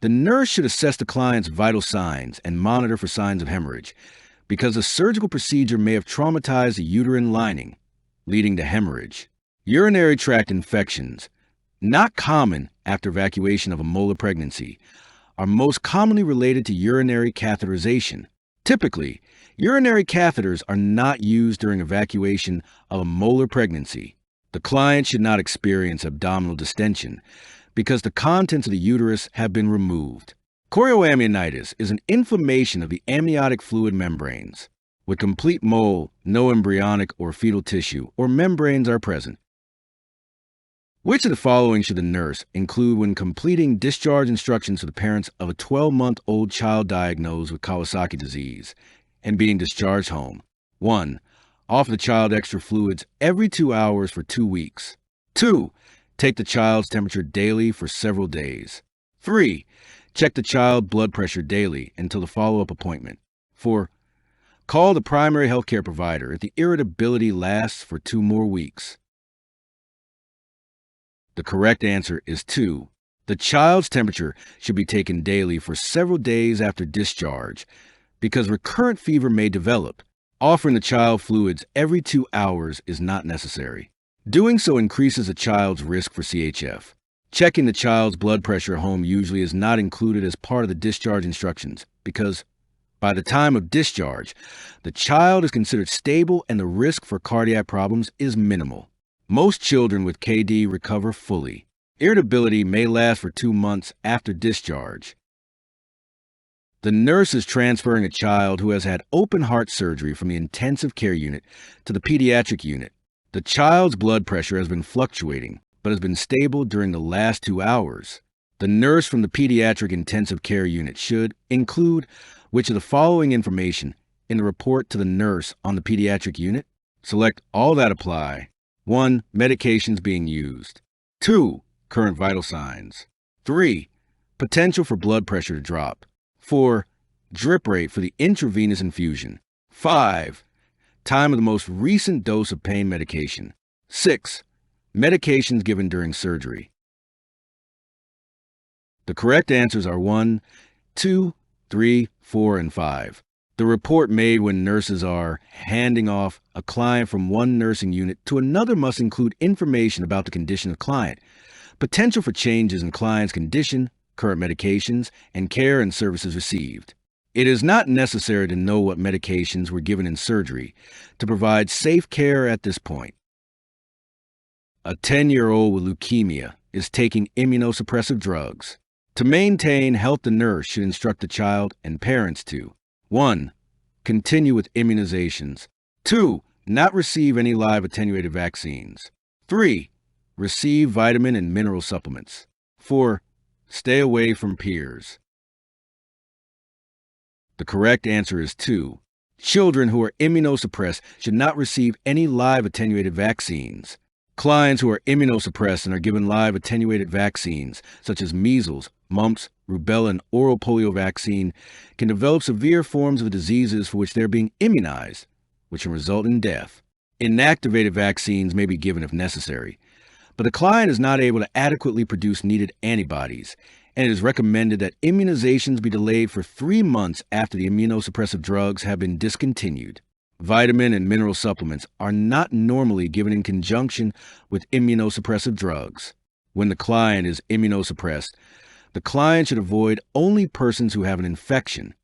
the nurse should assess the client's vital signs and monitor for signs of hemorrhage because the surgical procedure may have traumatized the uterine lining, leading to hemorrhage. Urinary tract infections, not common after evacuation of a molar pregnancy, are most commonly related to urinary catheterization. Typically, urinary catheters are not used during evacuation of a molar pregnancy. The client should not experience abdominal distension because the contents of the uterus have been removed. Chorioamnionitis is an inflammation of the amniotic fluid membranes. With complete mole, no embryonic or fetal tissue or membranes are present. Which of the following should the nurse include when completing discharge instructions to the parents of a 12-month-old child diagnosed with Kawasaki disease and being discharged home? 1. Offer the child extra fluids every 2 hours for 2 weeks. 2. Take the child's temperature daily for several days. 3. Check the child's blood pressure daily until the follow-up appointment. 4. Call the primary healthcare provider if the irritability lasts for 2 more weeks. The correct answer is 2. The child's temperature should be taken daily for several days after discharge because recurrent fever may develop. Offering the child fluids every 2 hours is not necessary. Doing so increases a child's risk for CHF. Checking the child's blood pressure at home usually is not included as part of the discharge instructions because by the time of discharge, the child is considered stable and the risk for cardiac problems is minimal. Most children with KD recover fully. Irritability may last for 2 months after discharge. The nurse is transferring a child who has had open heart surgery from the intensive care unit to the pediatric unit. The child's blood pressure has been fluctuating, but has been stable during the last 2 hours. The nurse from the pediatric intensive care unit should include which of the following information in the report to the nurse on the pediatric unit? Select all that apply. 1. Medications being used. 2. Current vital signs. 3. Potential for blood pressure to drop. 4. Drip rate for the intravenous infusion. 5. Time of the most recent dose of pain medication. 6. Medications given during surgery. The correct answers are 1, 2, 3, 4, and 5. The report made when nurses are handing off a client from one nursing unit to another must include information about the condition of the client, potential for changes in client's condition, current medications, and care and services received. It is not necessary to know what medications were given in surgery to provide safe care at this point. A 10-year-old with leukemia is taking immunosuppressive drugs. To maintain health, the nurse should instruct the child and parents to 1. Continue with immunizations. 2. Not receive any live attenuated vaccines. 3. Receive vitamin and mineral supplements. 4. Stay away from peers. The correct answer is 2. Children who are immunosuppressed should not receive any live attenuated vaccines. Clients who are immunosuppressed and are given live attenuated vaccines, such as measles, mumps, rubella, and oral polio vaccine, can develop severe forms of diseases for which they're being immunized, which can result in death. Inactivated vaccines may be given if necessary, but the client is not able to adequately produce needed antibodies, and it is recommended that immunizations be delayed for 3 months after the immunosuppressive drugs have been discontinued. Vitamin and mineral supplements are not normally given in conjunction with immunosuppressive drugs. When the client is immunosuppressed, the client should avoid only persons who have an infection.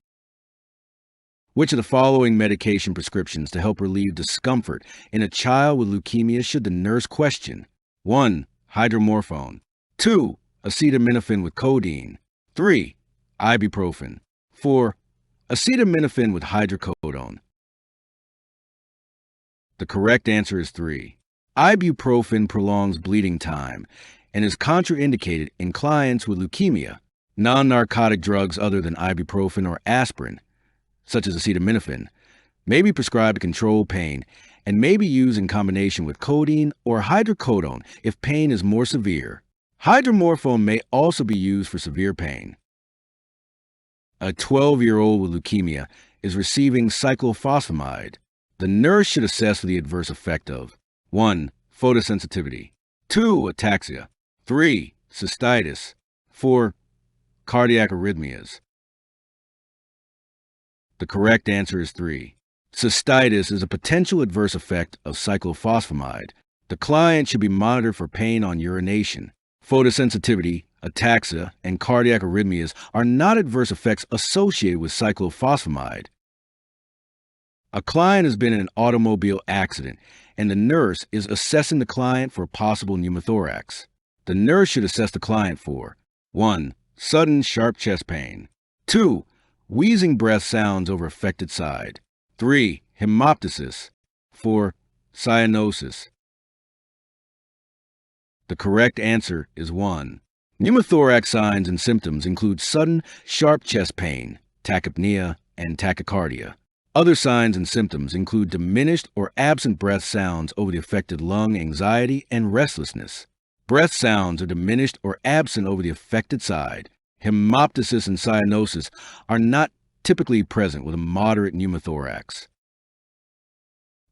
Which of the following medication prescriptions to help relieve discomfort in a child with leukemia should the nurse question? 1. Hydromorphone. 2. Acetaminophen with codeine. 3. Ibuprofen. 4. Acetaminophen with hydrocodone. The correct answer is 3. Ibuprofen prolongs bleeding time and is contraindicated in clients with leukemia. Non-narcotic drugs other than ibuprofen or aspirin, such as acetaminophen, may be prescribed to control pain and may be used in combination with codeine or hydrocodone if pain is more severe. Hydromorphone may also be used for severe pain. A 12-year-old with leukemia is receiving cyclophosphamide. The nurse should assess for the adverse effect of 1. Photosensitivity. 2. Ataxia. 3. Cystitis. 4. Cardiac arrhythmias. The correct answer is 3. Cystitis is a potential adverse effect of cyclophosphamide. The client should be monitored for pain on urination. Photosensitivity, ataxia, and cardiac arrhythmias are not adverse effects associated with cyclophosphamide. A client has been in an automobile accident, and the nurse is assessing the client for possible pneumothorax. The nurse should assess the client for 1. Sudden sharp chest pain. 2. Wheezing breath sounds over affected side. 3. Hemoptysis. 4. Cyanosis. The correct answer is 1. Pneumothorax signs and symptoms include sudden sharp chest pain, tachypnea, and tachycardia. Other signs and symptoms include diminished or absent breath sounds over the affected lung, anxiety, and restlessness. Breath sounds are diminished or absent over the affected side. Hemoptysis and cyanosis are not typically present with a moderate pneumothorax.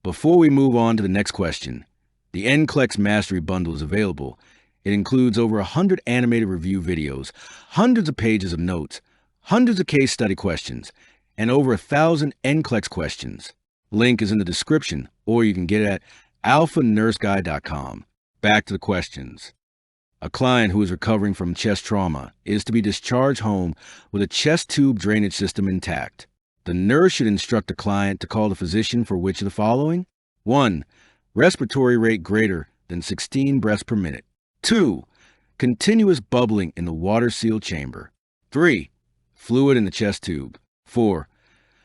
Before we move on to the next question, the NCLEX Mastery Bundle is available It includes over 100 animated review videos, hundreds of pages of notes, hundreds of case study questions, and over 1,000 NCLEX questions. Link is in the description, or you can get it at alphanurseguide.com. Back to the questions. A client who is recovering from chest trauma is to be discharged home with a chest tube drainage system intact. The nurse should instruct the client to call the physician for which of the following? 1. Respiratory rate greater than 16 breaths per minute. 2. Continuous bubbling in the water-sealed chamber. 3. Fluid in the chest tube. 4.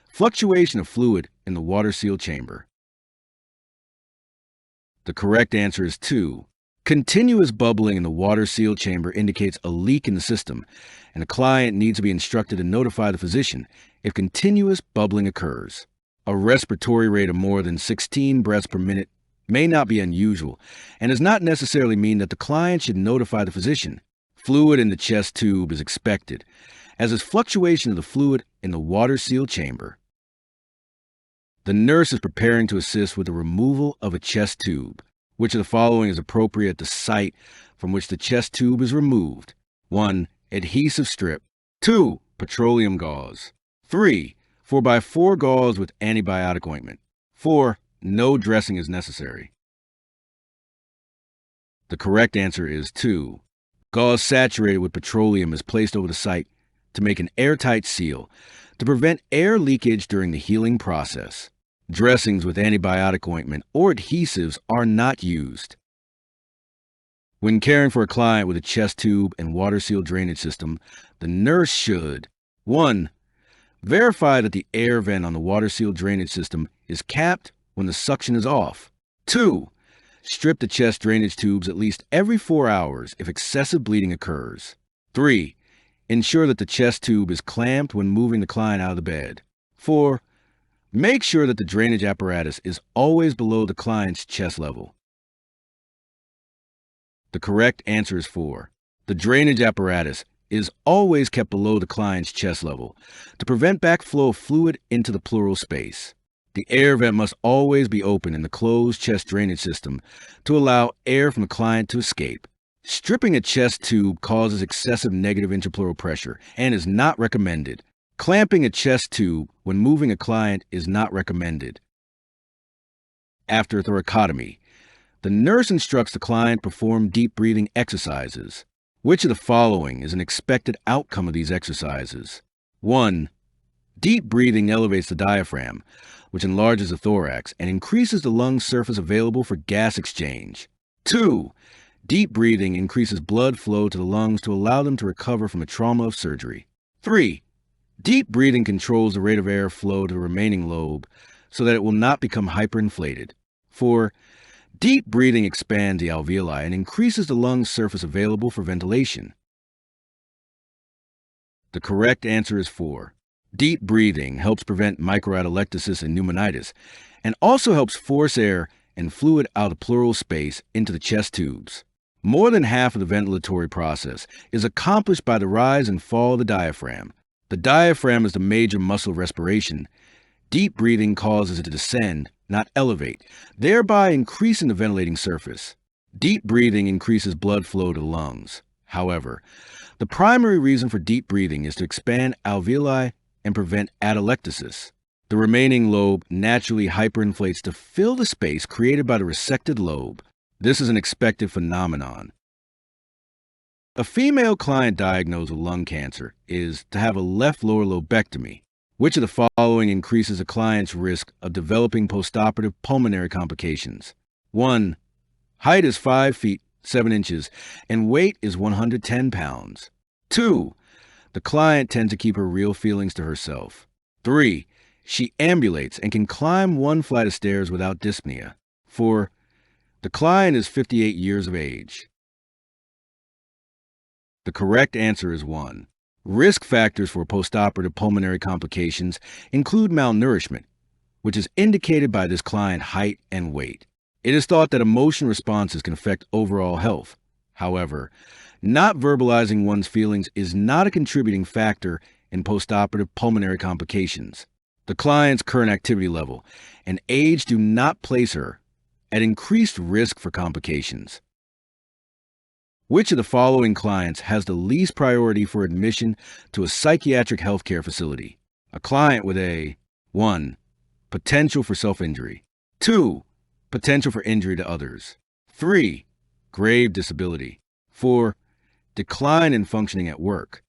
Fluctuation of fluid in the water-sealed chamber. The correct answer is 2. Continuous bubbling in the water-sealed chamber indicates a leak in the system, and the client needs to be instructed to notify the physician if continuous bubbling occurs. A respiratory rate of more than 16 breaths per minute may not be unusual and does not necessarily mean that the client should notify the physician. Fluid in the chest tube is expected, as is fluctuation of the fluid in the water-sealed chamber. The nurse is preparing to assist with the removal of a chest tube. Which of the following is appropriate at the site from which the chest tube is removed? 1. Adhesive strip. 2. Petroleum gauze. 3. 4x4 gauze with antibiotic ointment. 4. No dressing is necessary. The correct answer is 2. Gauze saturated with petroleum is placed over the site to make an airtight seal to prevent air leakage during the healing process. Dressings with antibiotic ointment or adhesives are not used. When caring for a client with a chest tube and water-sealed drainage system, the nurse should 1. Verify that the air vent on the water-sealed drainage system is capped when the suction is off. 2. Strip the chest drainage tubes at least every 4 hours if excessive bleeding occurs. 3. Ensure that the chest tube is clamped when moving the client out of the bed. 4. Make sure that the drainage apparatus is always below the client's chest level. The correct answer is 4. The drainage apparatus is always kept below the client's chest level to prevent backflow of fluid into the pleural space. The air vent must always be open in the closed chest drainage system to allow air from the client to escape. Stripping a chest tube causes excessive negative intrapleural pressure and is not recommended. Clamping a chest tube when moving a client is not recommended. After thoracotomy, the nurse instructs the client to perform deep breathing exercises. Which of the following is an expected outcome of these exercises? 1. Deep breathing elevates the diaphragm, which enlarges the thorax and increases the lung surface available for gas exchange. 2. Deep breathing increases blood flow to the lungs to allow them to recover from the trauma of surgery. 3. Deep breathing controls the rate of air flow to the remaining lobe so that it will not become hyperinflated. 4. Deep breathing expands the alveoli and increases the lung surface available for ventilation. The correct answer is 4. Deep breathing helps prevent microatelectasis and pneumonitis and also helps force air and fluid out of pleural space into the chest tubes. More than half of the ventilatory process is accomplished by the rise and fall of the diaphragm. The diaphragm is the major muscle of respiration. Deep breathing causes it to descend, not elevate, thereby increasing the ventilating surface. Deep breathing increases blood flow to the lungs. However, the primary reason for deep breathing is to expand alveoli and prevent atelectasis. The remaining lobe naturally hyperinflates to fill the space created by the resected lobe. This is an expected phenomenon. A female client diagnosed with lung cancer is to have a left lower lobectomy. Which of the following increases a client's risk of developing postoperative pulmonary complications? 1. Height is 5 feet 7 inches and weight is 110 pounds. 2. The client tends to keep her real feelings to herself. 3. She ambulates and can climb 1 flight of stairs without dyspnea. 4. The client is 58 years of age. The correct answer is 1. Risk factors for postoperative pulmonary complications include malnourishment, which is indicated by this client's height and weight. It is thought that emotion responses can affect overall health. However, not verbalizing one's feelings is not a contributing factor in postoperative pulmonary complications. The client's current activity level and age do not place her at increased risk for complications. Which of the following clients has the least priority for admission to a psychiatric healthcare facility? A client with a 1. Potential for self-injury. 2. Potential for injury to others. 3. Grave disability. 4. Decline in functioning at work.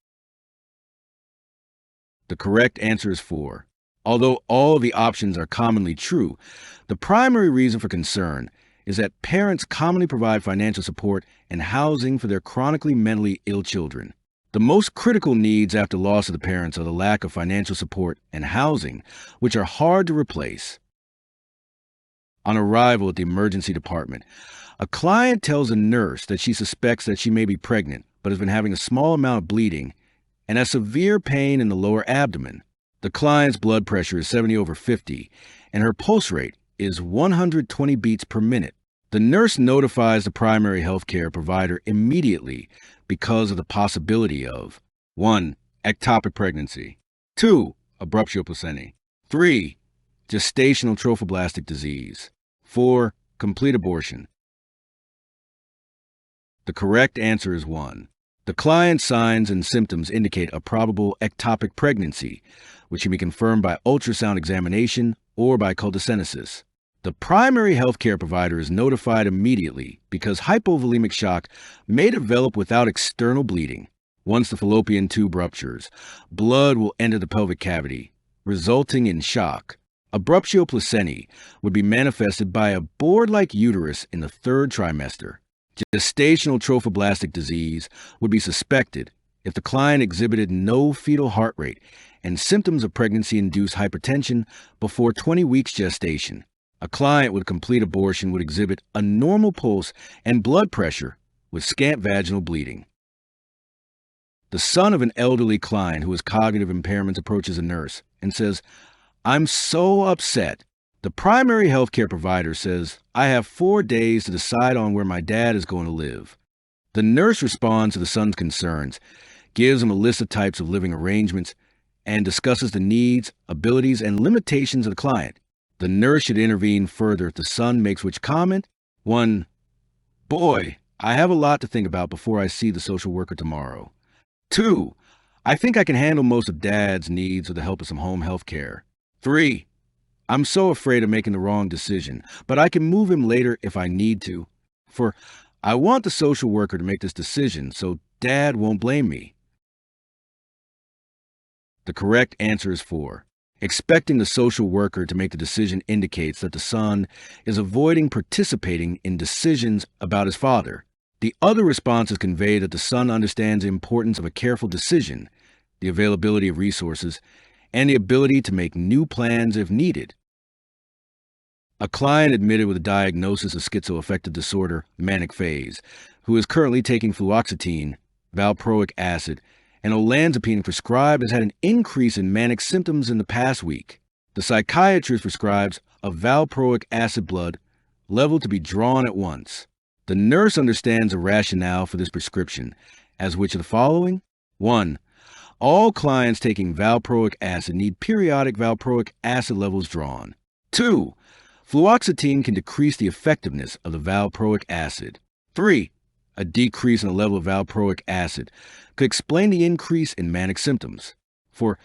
The correct answer is 4. Although all of the options are commonly true, the primary reason for concern is that parents commonly provide financial support and housing for their chronically mentally ill children. The most critical needs after loss of the parents are the lack of financial support and housing, which are hard to replace. On arrival at the emergency department, a client tells a nurse that she suspects that she may be pregnant, but has been having a small amount of bleeding and has severe pain in the lower abdomen. The client's blood pressure is 70/50, and her pulse rate is 120 beats per minute. The nurse notifies the primary health care provider immediately because of the possibility of 1. Ectopic pregnancy. 2. Abruptio placentae. 3. Gestational trophoblastic disease. 4. Complete abortion. The correct answer is 1. The client's signs and symptoms indicate a probable ectopic pregnancy, which can be confirmed by ultrasound examination or by cholecystosis. The primary healthcare provider is notified immediately because hypovolemic shock may develop without external bleeding. Once the fallopian tube ruptures, blood will enter the pelvic cavity, resulting in shock. Abruptio placentae would be manifested by a board-like uterus in the 3rd trimester. Gestational trophoblastic disease would be suspected if the client exhibited no fetal heart rate and symptoms of pregnancy-induced hypertension before 20 weeks gestation. A client with complete abortion would exhibit a normal pulse and blood pressure with scant vaginal bleeding. The son of an elderly client who has cognitive impairments approaches a nurse and says, "I'm so upset." The primary healthcare provider says, "I have 4 days to decide on where my dad is going to live." The nurse responds to the son's concerns, gives him a list of types of living arrangements, and discusses the needs, abilities, and limitations of the client. The nurse should intervene further if the son makes which comment? 1. Boy, I have a lot to think about before I see the social worker tomorrow. 2. I think I can handle most of Dad's needs with the help of some home health care. 3. I'm so afraid of making the wrong decision, but I can move him later if I need to. 4. I want the social worker to make this decision so Dad won't blame me. The correct answer is 4. Expecting the social worker to make the decision indicates that the son is avoiding participating in decisions about his father. The other responses convey that the son understands the importance of a careful decision, the availability of resources, and the ability to make new plans if needed. A client admitted with a diagnosis of schizoaffective disorder, manic phase, who is currently taking fluoxetine, valproic acid, and olanzapine prescribed has had an increase in manic symptoms in the past week. The psychiatrist prescribes a valproic acid blood level to be drawn at once. The nurse understands the rationale for this prescription, as which of the following? 1. All clients taking valproic acid need periodic valproic acid levels drawn. 2. Fluoxetine can decrease the effectiveness of the valproic acid. 3. A decrease in the level of valproic acid could explain the increase in manic symptoms. 4.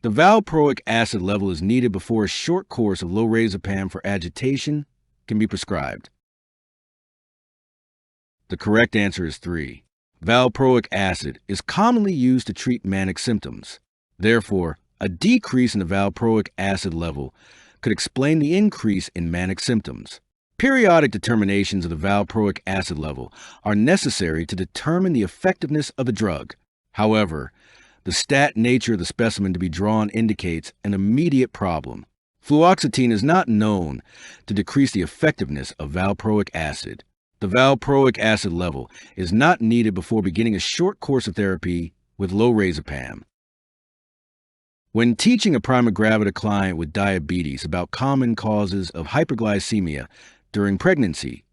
The valproic acid level is needed before a short course of lorazepam for agitation can be prescribed. The correct answer is 3. Valproic acid is commonly used to treat manic symptoms. Therefore, a decrease in the valproic acid level could explain the increase in manic symptoms. Periodic determinations of the valproic acid level are necessary to determine the effectiveness of the drug. However, the stat nature of the specimen to be drawn indicates an immediate problem. Fluoxetine is not known to decrease the effectiveness of valproic acid. The valproic acid level is not needed before beginning a short course of therapy with lorazepam. When teaching a prima gravida client with diabetes about common causes of hyperglycemia during pregnancy,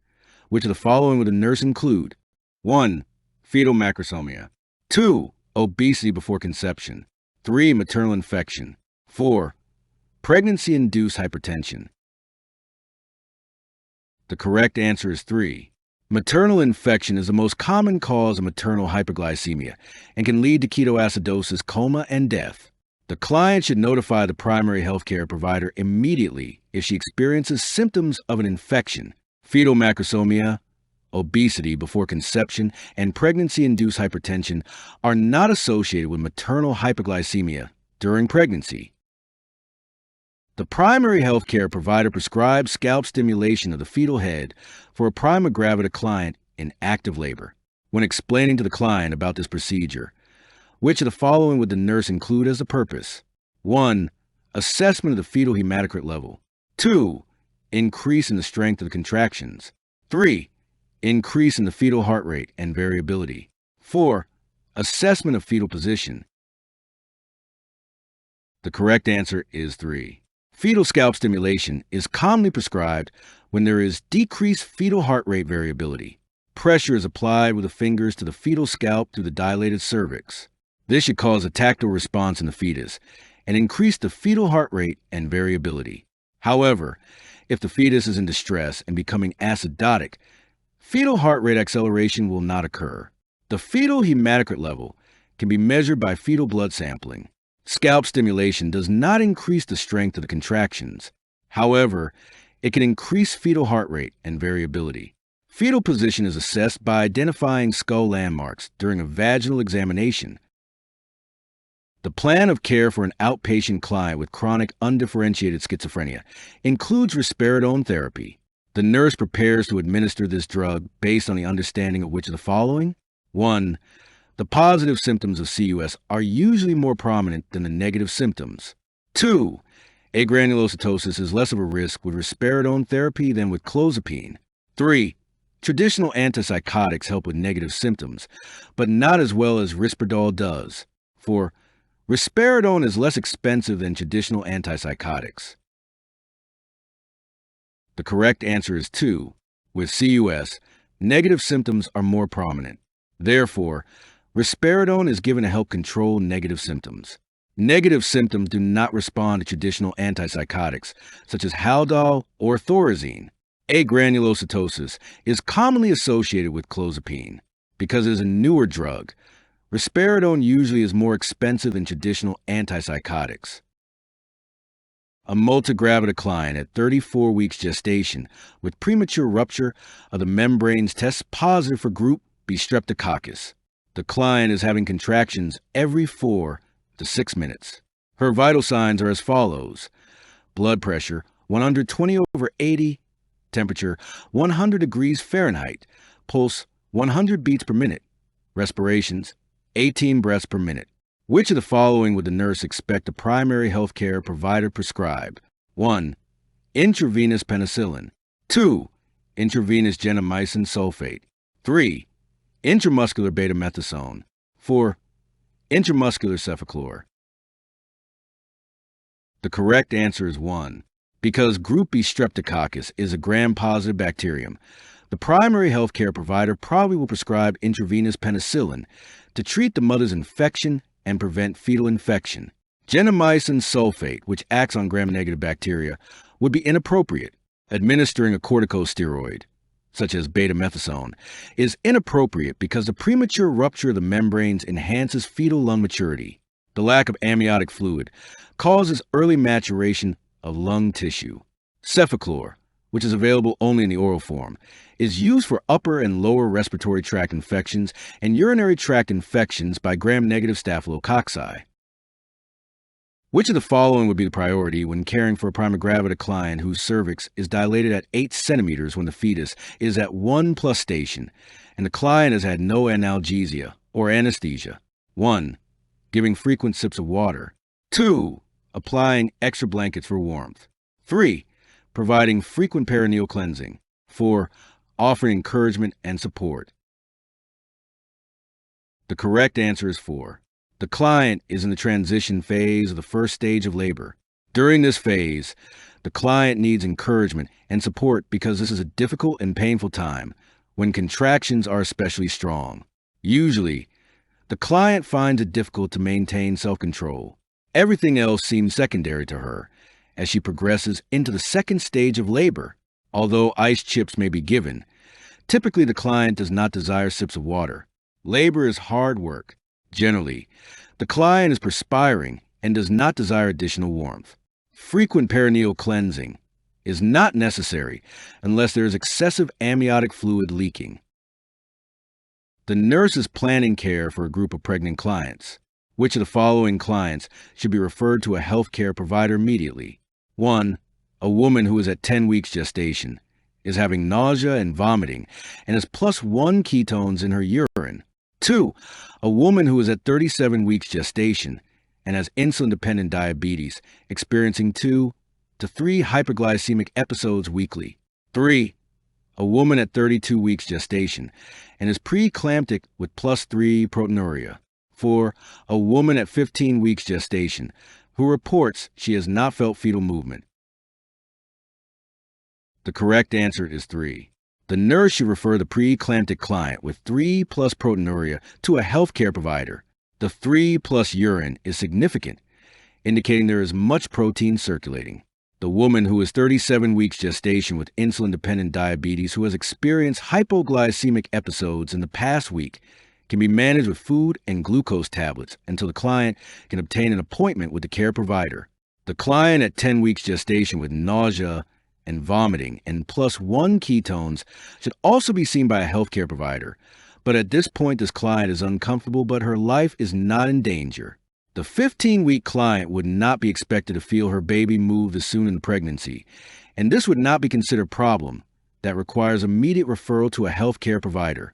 which of the following would the nurse include? 1. Fetal macrosomia. 2. Obesity before conception. 3. Maternal infection. 4. Pregnancy-induced hypertension. The correct answer is 3. Maternal infection is the most common cause of maternal hyperglycemia and can lead to ketoacidosis, coma, and death. The client should notify the primary healthcare provider immediately if she experiences symptoms of an infection. Fetal macrosomia, obesity before conception, and pregnancy-induced hypertension are not associated with maternal hyperglycemia during pregnancy. The primary healthcare provider prescribes scalp stimulation of the fetal head for a prima gravida client in active labor. When explaining to the client about this procedure, which of the following would the nurse include as a purpose? 1. Assessment of the fetal hematocrit level. 2. Increase in the strength of the contractions. 3. Increase in the fetal heart rate and variability. 4. Assessment of fetal position. The correct answer is 3. Fetal scalp stimulation is commonly prescribed when there is decreased fetal heart rate variability. Pressure is applied with the fingers to the fetal scalp through the dilated cervix. This should cause a tactile response in the fetus and increase the fetal heart rate and variability. However, if the fetus is in distress and becoming acidotic, fetal heart rate acceleration will not occur. The fetal hematocrit level can be measured by fetal blood sampling. Scalp stimulation does not increase the strength of the contractions. However, it can increase fetal heart rate and variability. Fetal position is assessed by identifying skull landmarks during a vaginal examination. The plan of care for an outpatient client with chronic undifferentiated schizophrenia includes risperidone therapy. The nurse prepares to administer this drug based on the understanding of which of the following? 1. The positive symptoms of CUS are usually more prominent than the negative symptoms. 2. Agranulocytosis is less of a risk with risperidone therapy than with clozapine. 3. Traditional antipsychotics help with negative symptoms, but not as well as Risperdal does. 4. Risperidone is less expensive than traditional antipsychotics. The correct answer is 2. With CUS, negative symptoms are more prominent. Therefore, risperidone is given to help control negative symptoms. Negative symptoms do not respond to traditional antipsychotics, such as Haldol or Thorazine. Agranulocytosis is commonly associated with clozapine. Because it is a newer drug, risperidone usually is more expensive than traditional antipsychotics. A multigravida client at 34 weeks gestation with premature rupture of the membranes tests positive for group B streptococcus. The client is having contractions every 4 to 6 minutes. Her vital signs are as follows: blood pressure 120/80, temperature 100 degrees Fahrenheit, pulse 100 beats per minute, respirations 18 breaths per minute. Which of the following would the nurse expect a primary healthcare provider prescribe? 1. Intravenous penicillin. 2. Intravenous gentamicin sulfate. 3. Intramuscular betamethasone. 4. Intramuscular cefaclor. The correct answer is 1. Because group B streptococcus is a gram-positive bacterium, the primary healthcare provider probably will prescribe intravenous penicillin to treat the mother's infection and prevent fetal infection. Gentamicin sulfate, which acts on gram-negative bacteria, would be inappropriate. Administering a corticosteroid, such as betamethasone, is inappropriate because the premature rupture of the membranes enhances fetal lung maturity. The lack of amniotic fluid causes early maturation of lung tissue. Cefaclor, which is available only in the oral form, is used for upper and lower respiratory tract infections and urinary tract infections by gram-negative staphylococci. Which of the following would be the priority when caring for a prima gravida client whose cervix is dilated at 8 centimeters when the fetus is at 1+ station and the client has had no analgesia or anesthesia? 1. Giving frequent sips of water. 2. Applying extra blankets for warmth. 3. Providing frequent perineal cleansing. 4. Offering encouragement and support. The correct answer is 4. The client is in the transition phase of the first stage of labor. During this phase, the client needs encouragement and support because this is a difficult and painful time when contractions are especially strong. Usually, the client finds it difficult to maintain self-control. Everything else seems secondary to her as she progresses into the second stage of labor. Although ice chips may be given, Typically, the client does not desire sips of water. Labor is hard work. Generally, the client is perspiring and does not desire additional warmth. Frequent perineal cleansing is not necessary unless there is excessive amniotic fluid leaking. The nurse is planning care for a group of pregnant clients. Which of the following clients should be referred to a healthcare provider immediately? 1. A woman who is at 10 weeks gestation, is having nausea and vomiting, and has +1 ketones in her urine. 2. A woman who is at 37 weeks gestation and has insulin-dependent diabetes, experiencing 2 to 3 hyperglycemic episodes weekly. 3. A woman at 32 weeks gestation and is preeclamptic with +3 proteinuria. 4. A woman at 15 weeks gestation who reports she has not felt fetal movement. The correct answer is 3. The nurse should refer the preeclamptic client with 3+ proteinuria to a healthcare provider. The 3+ urine is significant, indicating there is much protein circulating. The woman who is 37 weeks gestation with insulin-dependent diabetes who has experienced hypoglycemic episodes in the past week can be managed with food and glucose tablets until the client can obtain an appointment with the care provider. The client at 10 weeks gestation with nausea and vomiting and +1 ketones should also be seen by a healthcare provider. But at this point, this client is uncomfortable, but her life is not in danger. The 15-week client would not be expected to feel her baby move as soon in the pregnancy, and this would not be considered a problem that requires immediate referral to a healthcare provider.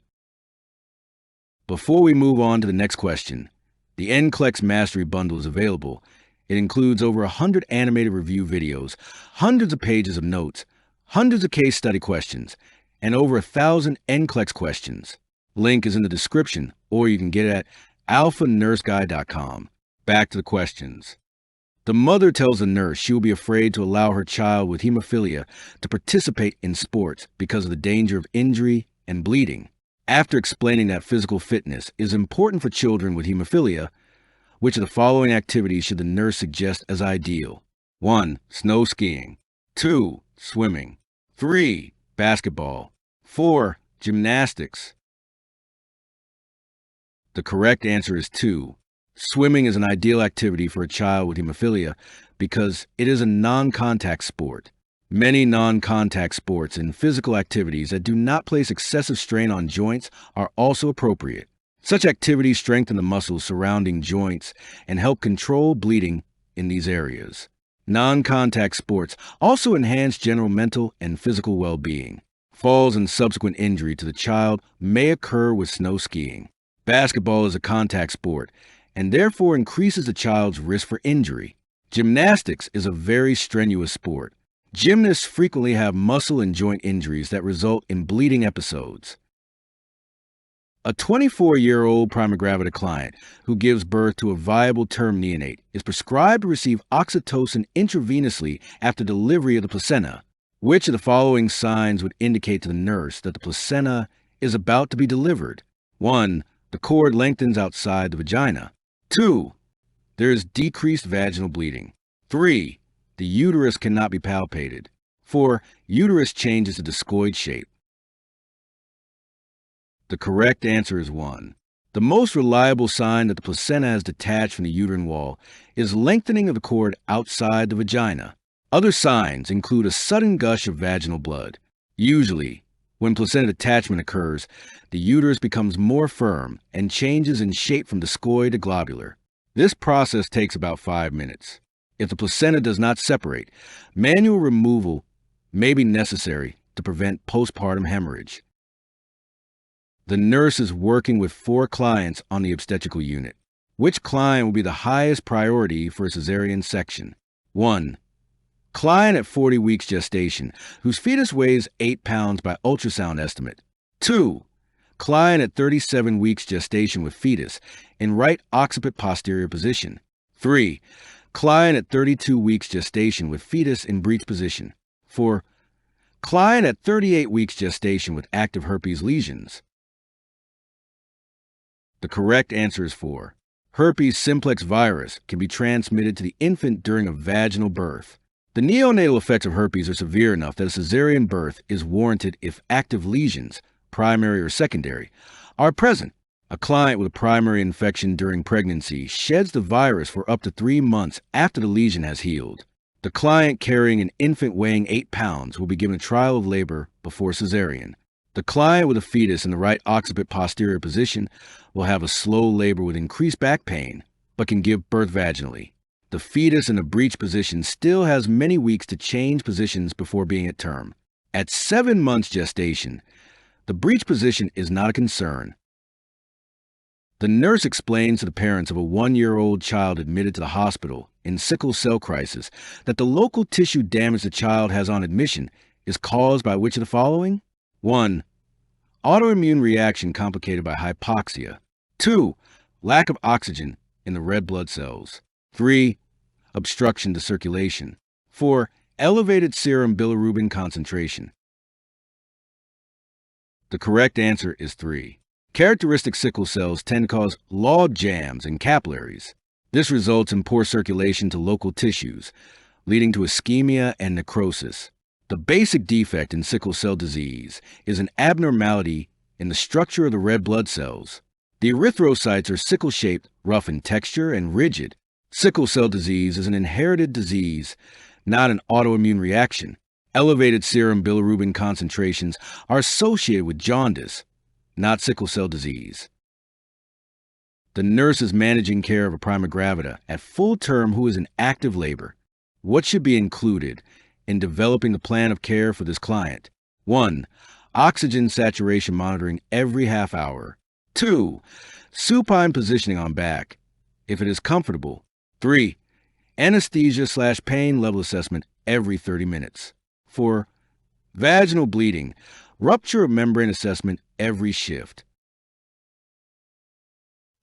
Before we move on to the next question, the NCLEX Mastery Bundle is available. It includes over 100 animated review videos, hundreds of pages of notes, hundreds of case study questions, and over 1,000 NCLEX questions. Link is in the description, or you can get it at alphanurseguide.com. Back to the questions. The mother tells the nurse she will be afraid to allow her child with hemophilia to participate in sports because of the danger of injury and bleeding. After explaining that physical fitness is important for children with hemophilia, which of the following activities should the nurse suggest as ideal? 1. Snow skiing. 2. Swimming. 3. Basketball. 4. Gymnastics. The correct answer is 2. Swimming is an ideal activity for a child with hemophilia because it is a non-contact sport. Many non-contact sports and physical activities that do not place excessive strain on joints are also appropriate. Such activities strengthen the muscles surrounding joints and help control bleeding in these areas. Non-contact sports also enhance general mental and physical well-being. Falls and subsequent injury to the child may occur with snow skiing. Basketball is a contact sport and therefore increases the child's risk for injury. Gymnastics is a very strenuous sport. Gymnasts frequently have muscle and joint injuries that result in bleeding episodes. A 24-year-old prima gravida client who gives birth to a viable term neonate is prescribed to receive oxytocin intravenously after delivery of the placenta. Which of the following signs would indicate to the nurse that the placenta is about to be delivered? 1. The cord lengthens outside the vagina. 2. There is decreased vaginal bleeding. 3. The uterus cannot be palpated. 4. Uterus changes to discoid shape. The correct answer is 1. The most reliable sign that the placenta has detached from the uterine wall is lengthening of the cord outside the vagina. Other signs include a sudden gush of vaginal blood. Usually, when placenta detachment occurs, the uterus becomes more firm and changes in shape from discoid to globular. This process takes about 5 minutes. If the placenta does not separate, manual removal may be necessary to prevent postpartum hemorrhage. The nurse is working with 4 clients on the obstetrical unit. Which client will be the highest priority for a cesarean section? 1. Client at 40 weeks gestation, whose fetus weighs 8 pounds by ultrasound estimate. 2. Client at 37 weeks gestation with fetus in right occiput posterior position. 3. Client at 32 weeks gestation with fetus in breech position. 4. Client at 38 weeks gestation with active herpes lesions. The correct answer is 4. Herpes simplex virus can be transmitted to the infant during a vaginal birth. The neonatal effects of herpes are severe enough that a cesarean birth is warranted if active lesions, primary or secondary, are present. A client with a primary infection during pregnancy sheds the virus for up to 3 months after the lesion has healed. The client carrying an infant weighing 8 pounds will be given a trial of labor before cesarean. The client with a fetus in the right occiput posterior position will have a slow labor with increased back pain, but can give birth vaginally. The fetus in the breech position still has many weeks to change positions before being at term. At 7 months gestation, the breech position is not a concern. The nurse explains to the parents of a 1-year-old child admitted to the hospital in sickle cell crisis that the local tissue damage the child has on admission is caused by which of the following? 1. Autoimmune reaction complicated by hypoxia. 2. Lack of oxygen in the red blood cells. 3. Obstruction to circulation. 4. Elevated serum bilirubin concentration. The correct answer is 3. Characteristic sickle cells tend to cause log jams in capillaries. This results in poor circulation to local tissues, leading to ischemia and necrosis. The basic defect in sickle cell disease is an abnormality in the structure of the red blood cells. The erythrocytes are sickle-shaped, rough in texture, and rigid. Sickle cell disease is an inherited disease, not an autoimmune reaction. Elevated serum bilirubin concentrations are associated with jaundice, not sickle cell disease. The nurse is managing care of a prima gravida at full term who is in active labor. What should be included in developing the plan of care for this client? 1. Oxygen saturation monitoring every half hour. 2. Supine positioning on back, if it is comfortable. 3. Anesthesia/pain level assessment every 30 minutes. 4. Vaginal bleeding, rupture of membrane assessment every shift.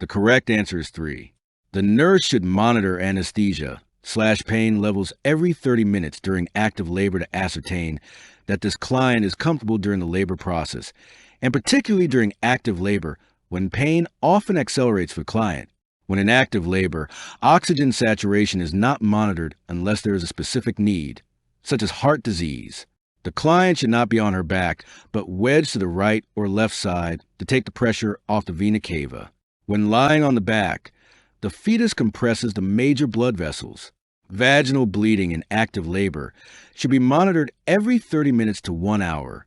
The correct answer is 3. The nurse should monitor anesthesia/pain levels every 30 minutes during active labor to ascertain that this client is comfortable during the labor process, and particularly during active labor when pain often accelerates for the client. When in active labor, oxygen saturation is not monitored unless there is a specific need, such as heart disease. The client should not be on her back, but wedged to the right or left side to take the pressure off the vena cava. When lying on the back, the fetus compresses the major blood vessels. Vaginal bleeding in active labor should be monitored every 30 minutes to 1 hour.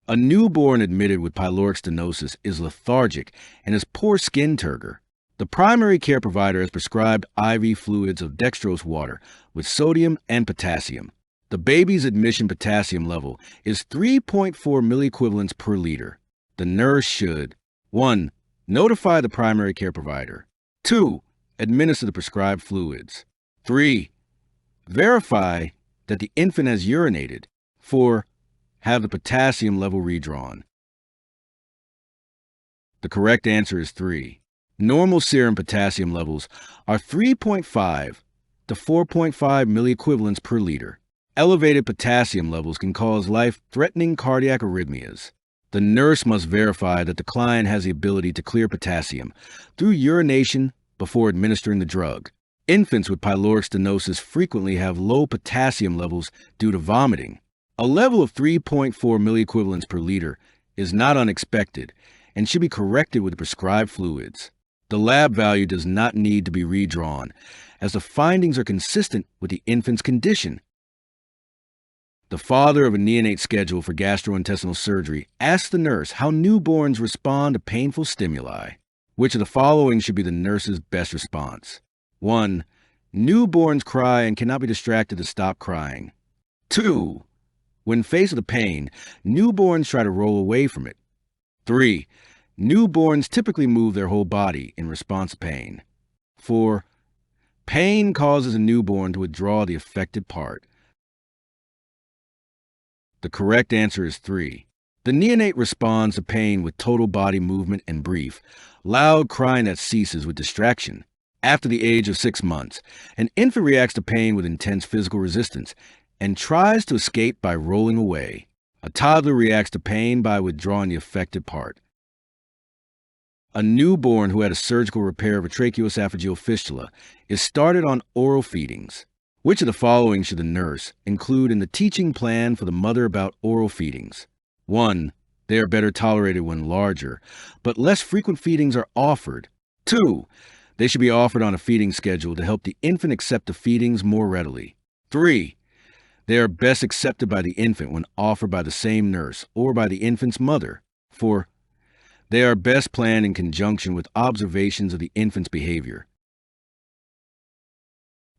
A newborn admitted with pyloric stenosis is lethargic and has poor skin turgor. The primary care provider has prescribed IV fluids of dextrose water with sodium and potassium. The baby's admission potassium level is 3.4 milliequivalents per liter. The nurse should 1. Notify the primary care provider. 2. Administer the prescribed fluids. 3. Verify that the infant has urinated. 4. Have the potassium level redrawn. The correct answer is 3. Normal serum potassium levels are 3.5 to 4.5 milliequivalents per liter. Elevated potassium levels can cause life-threatening cardiac arrhythmias. The nurse must verify that the client has the ability to clear potassium through urination before administering the drug. Infants with pyloric stenosis frequently have low potassium levels due to vomiting. A level of 3.4 milliequivalents per liter is not unexpected and should be corrected with the prescribed fluids. The lab value does not need to be redrawn, as the findings are consistent with the infant's condition. The father of a neonate scheduled for gastrointestinal surgery asked the nurse how newborns respond to painful stimuli. Which of the following should be the nurse's best response? 1. Newborns cry and cannot be distracted to stop crying. 2. When faced with pain, newborns try to roll away from it. 3. Newborns typically move their whole body in response to pain. 4. Pain causes a newborn to withdraw the affected part. The correct answer is 3. The neonate responds to pain with total body movement and brief, loud crying that ceases with distraction. After the age of 6 months, an infant reacts to pain with intense physical resistance and tries to escape by rolling away. A toddler reacts to pain by withdrawing the affected part. A newborn who had a surgical repair of a tracheoesophageal fistula is started on oral feedings. Which of the following should the nurse include in the teaching plan for the mother about oral feedings? 1. They are better tolerated when larger, but less frequent feedings are offered. 2. They should be offered on a feeding schedule to help the infant accept the feedings more readily. 3. They are best accepted by the infant when offered by the same nurse or by the infant's mother. 4. They are best planned in conjunction with observations of the infant's behavior.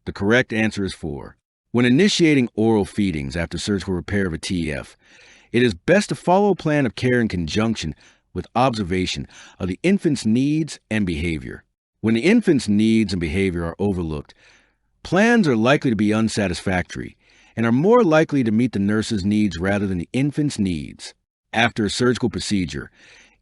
The correct answer is 4. When initiating oral feedings after surgical repair of a TEF, it is best to follow a plan of care in conjunction with observation of the infant's needs and behavior. When the infant's needs and behavior are overlooked, plans are likely to be unsatisfactory and are more likely to meet the nurse's needs rather than the infant's needs. After a surgical procedure,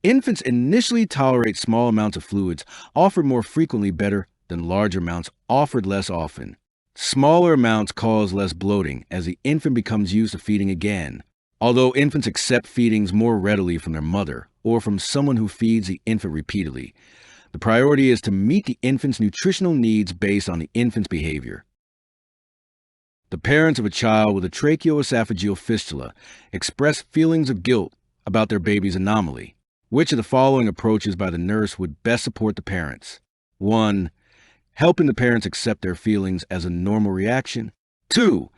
infants initially tolerate small amounts of fluids offered more frequently better than larger amounts offered less often. Smaller amounts cause less bloating as the infant becomes used to feeding again. Although infants accept feedings more readily from their mother or from someone who feeds the infant repeatedly, the priority is to meet the infant's nutritional needs based on the infant's behavior. The parents of a child with a tracheoesophageal fistula express feelings of guilt about their baby's anomaly. Which of the following approaches by the nurse would best support the parents? 1. Helping the parents accept their feelings as a normal reaction. 2.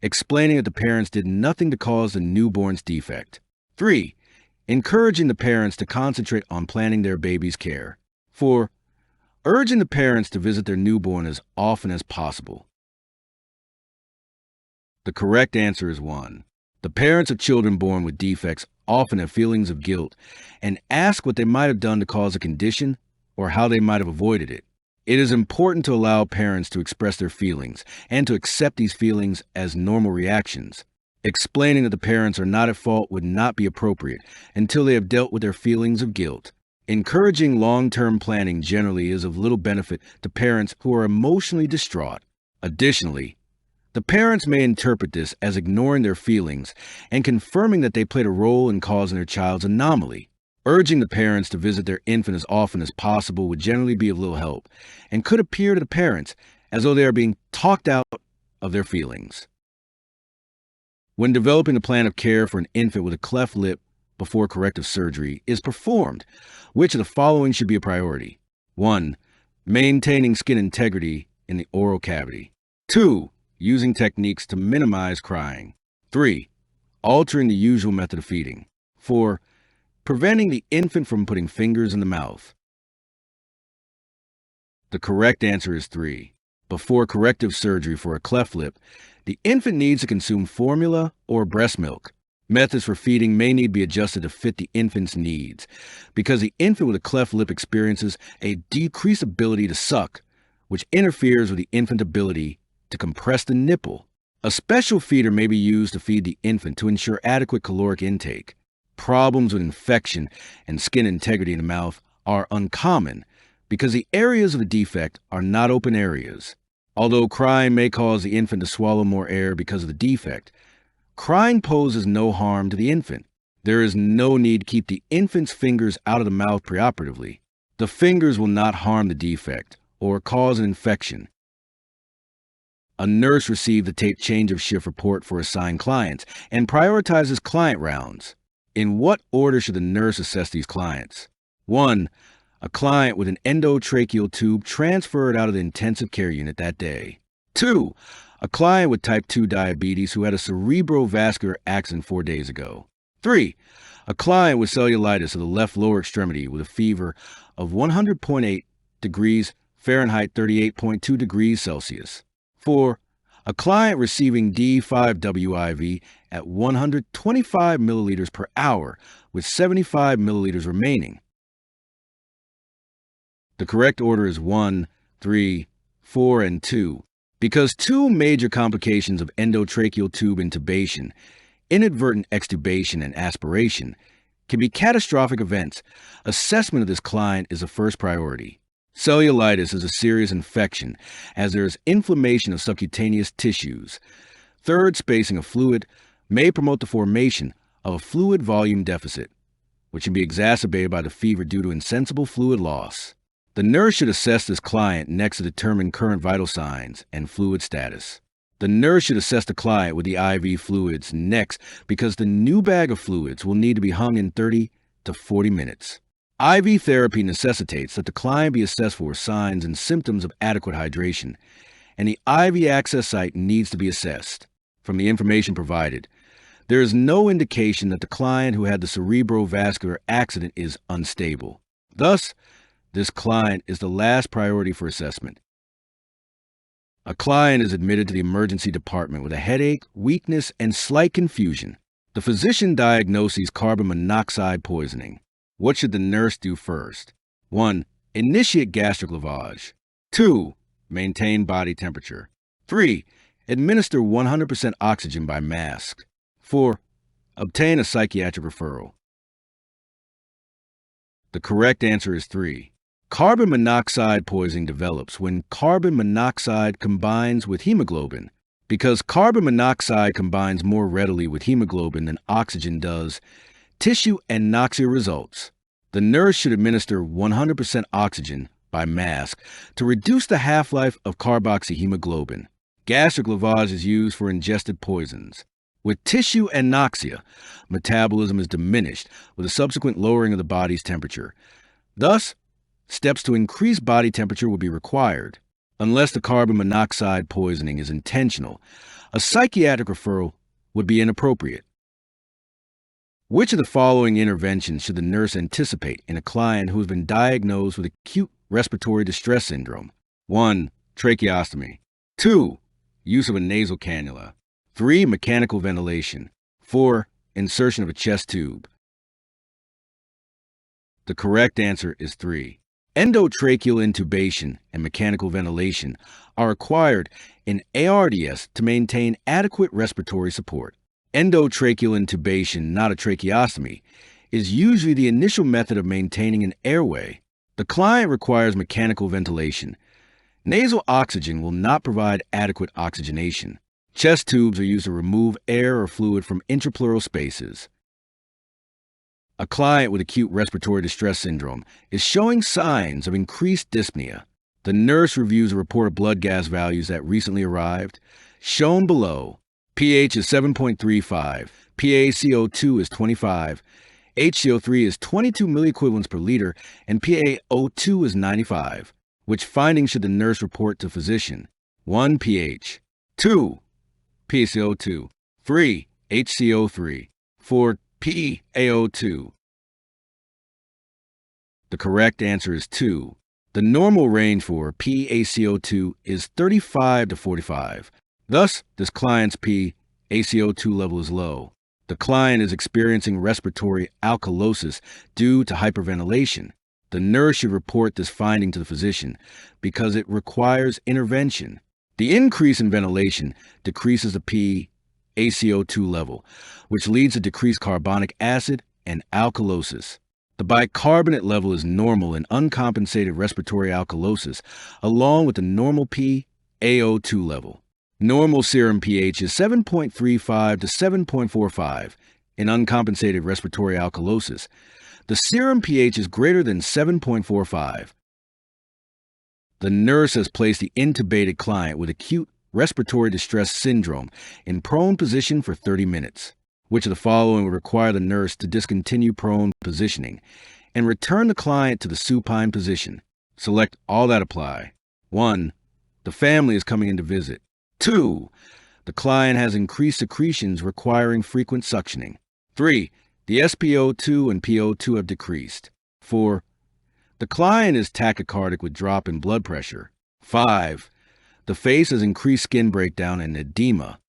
Explaining that the parents did nothing to cause the newborn's defect. 3. Encouraging the parents to concentrate on planning their baby's care. 4. Urging the parents to visit their newborn as often as possible. The correct answer is 1. The parents of children born with defects often have feelings of guilt and ask what they might have done to cause a condition or how they might have avoided it. It is important to allow parents to express their feelings and to accept these feelings as normal reactions. Explaining that the parents are not at fault would not be appropriate until they have dealt with their feelings of guilt. Encouraging long-term planning generally is of little benefit to parents who are emotionally distraught. Additionally, the parents may interpret this as ignoring their feelings and confirming that they played a role in causing their child's anomaly. Urging the parents to visit their infant as often as possible would generally be of little help and could appear to the parents as though they are being talked out of their feelings. When developing a plan of care for an infant with a cleft lip before corrective surgery is performed, which of the following should be a priority? 1. Maintaining skin integrity in the oral cavity. 2. Using techniques to minimize crying. 3. Altering the usual method of feeding. 4. Preventing the infant from putting fingers in the mouth. The correct answer is 3. Before corrective surgery for a cleft lip, the infant needs to consume formula or breast milk. Methods for feeding may need to be adjusted to fit the infant's needs because the infant with a cleft lip experiences a decreased ability to suck, which interferes with the infant's ability to compress the nipple. A special feeder may be used to feed the infant to ensure adequate caloric intake. Problems with infection and skin integrity in the mouth are uncommon because the areas of the defect are not open areas. Although crying may cause the infant to swallow more air because of the defect, crying poses no harm to the infant. There is no need to keep the infant's fingers out of the mouth preoperatively. The fingers will not harm the defect or cause an infection. A nurse received the taped change of shift report for assigned clients and prioritizes client rounds. In what order should the nurse assess these clients? 1. A client with an endotracheal tube transferred out of the intensive care unit that day. 2. A client with type 2 diabetes who had a cerebrovascular accident 4 days ago. 3. A client with cellulitis of the left lower extremity with a fever of 100.8 degrees Fahrenheit, 38.2 degrees Celsius. 4. A client receiving D5WIV at 125 milliliters per hour with 75 milliliters remaining. The correct order is 1, 3, 4, and 2. Because two major complications of endotracheal tube intubation, inadvertent extubation and aspiration, can be catastrophic events, assessment of this client is a first priority. Cellulitis is a serious infection as there is inflammation of subcutaneous tissues. Third spacing of fluid may promote the formation of a fluid volume deficit, which can be exacerbated by the fever due to insensible fluid loss. The nurse should assess this client next to determine current vital signs and fluid status. The nurse should assess the client with the IV fluids next because the new bag of fluids will need to be hung in 30 to 40 minutes. IV therapy necessitates that the client be assessed for signs and symptoms of adequate hydration, and the IV access site needs to be assessed. From the information provided, there is no indication that the client who had the cerebrovascular accident is unstable. Thus, this client is the last priority for assessment. A client is admitted to the emergency department with a headache, weakness, and slight confusion. The physician diagnoses carbon monoxide poisoning. What should the nurse do first? 1. Initiate gastric lavage. 2. Maintain body temperature. 3. Administer 100% oxygen by mask. 4. Obtain a psychiatric referral. The correct answer is 3. Carbon monoxide poisoning develops when carbon monoxide combines with hemoglobin. Because carbon monoxide combines more readily with hemoglobin than oxygen does, tissue anoxia results. The nurse should administer 100% oxygen by mask to reduce the half-life of carboxyhemoglobin. Gastric lavage is used for ingested poisons. With tissue anoxia, metabolism is diminished with a subsequent lowering of the body's temperature. Thus, steps to increase body temperature will be required. Unless the carbon monoxide poisoning is intentional, a psychiatric referral would be inappropriate. Which of the following interventions should the nurse anticipate in a client who has been diagnosed with acute respiratory distress syndrome? 1. Tracheostomy. 2. Use of a nasal cannula. 3. Mechanical ventilation. 4. Insertion of a chest tube. The correct answer is 3. Endotracheal intubation and mechanical ventilation are required in ARDS to maintain adequate respiratory support. Endotracheal intubation, not a tracheostomy, is usually the initial method of maintaining an airway. The client requires mechanical ventilation. Nasal oxygen will not provide adequate oxygenation. Chest tubes are used to remove air or fluid from intrapleural spaces. A client with acute respiratory distress syndrome is showing signs of increased dyspnea. The nurse reviews a report of blood gas values that recently arrived. Shown below, pH is 7.35, PaCO2 is 25, HCO3 is 22 milliequivalents per liter, and PaO2 is 95. Which findings should the nurse report to physician? 1. pH. 2. PaCO2. 3. HCO3. 4. PaO2. The correct answer is 2. The normal range for PaCO2 is 35 to 45. Thus, this client's PaCO2 level is low. The client is experiencing respiratory alkalosis due to hyperventilation. The nurse should report this finding to the physician because it requires intervention. The increase in ventilation decreases the PaCO2 level, which leads to decreased carbonic acid and alkalosis. The bicarbonate level is normal in uncompensated respiratory alkalosis, along with the normal PaO2 level. Normal serum pH is 7.35 to 7.45 in uncompensated respiratory alkalosis. The serum pH is greater than 7.45. The nurse has placed the intubated client with acute respiratory distress syndrome in prone position for 30 minutes. Which of the following would require the nurse to discontinue prone positioning and return the client to the supine position? Select all that apply. 1. The family is coming in to visit. 2. The client has increased secretions requiring frequent suctioning. 3. The SpO2 and PO2 have decreased. 4. The client is tachycardic with drop in blood pressure. 5. The face has increased skin breakdown and edema.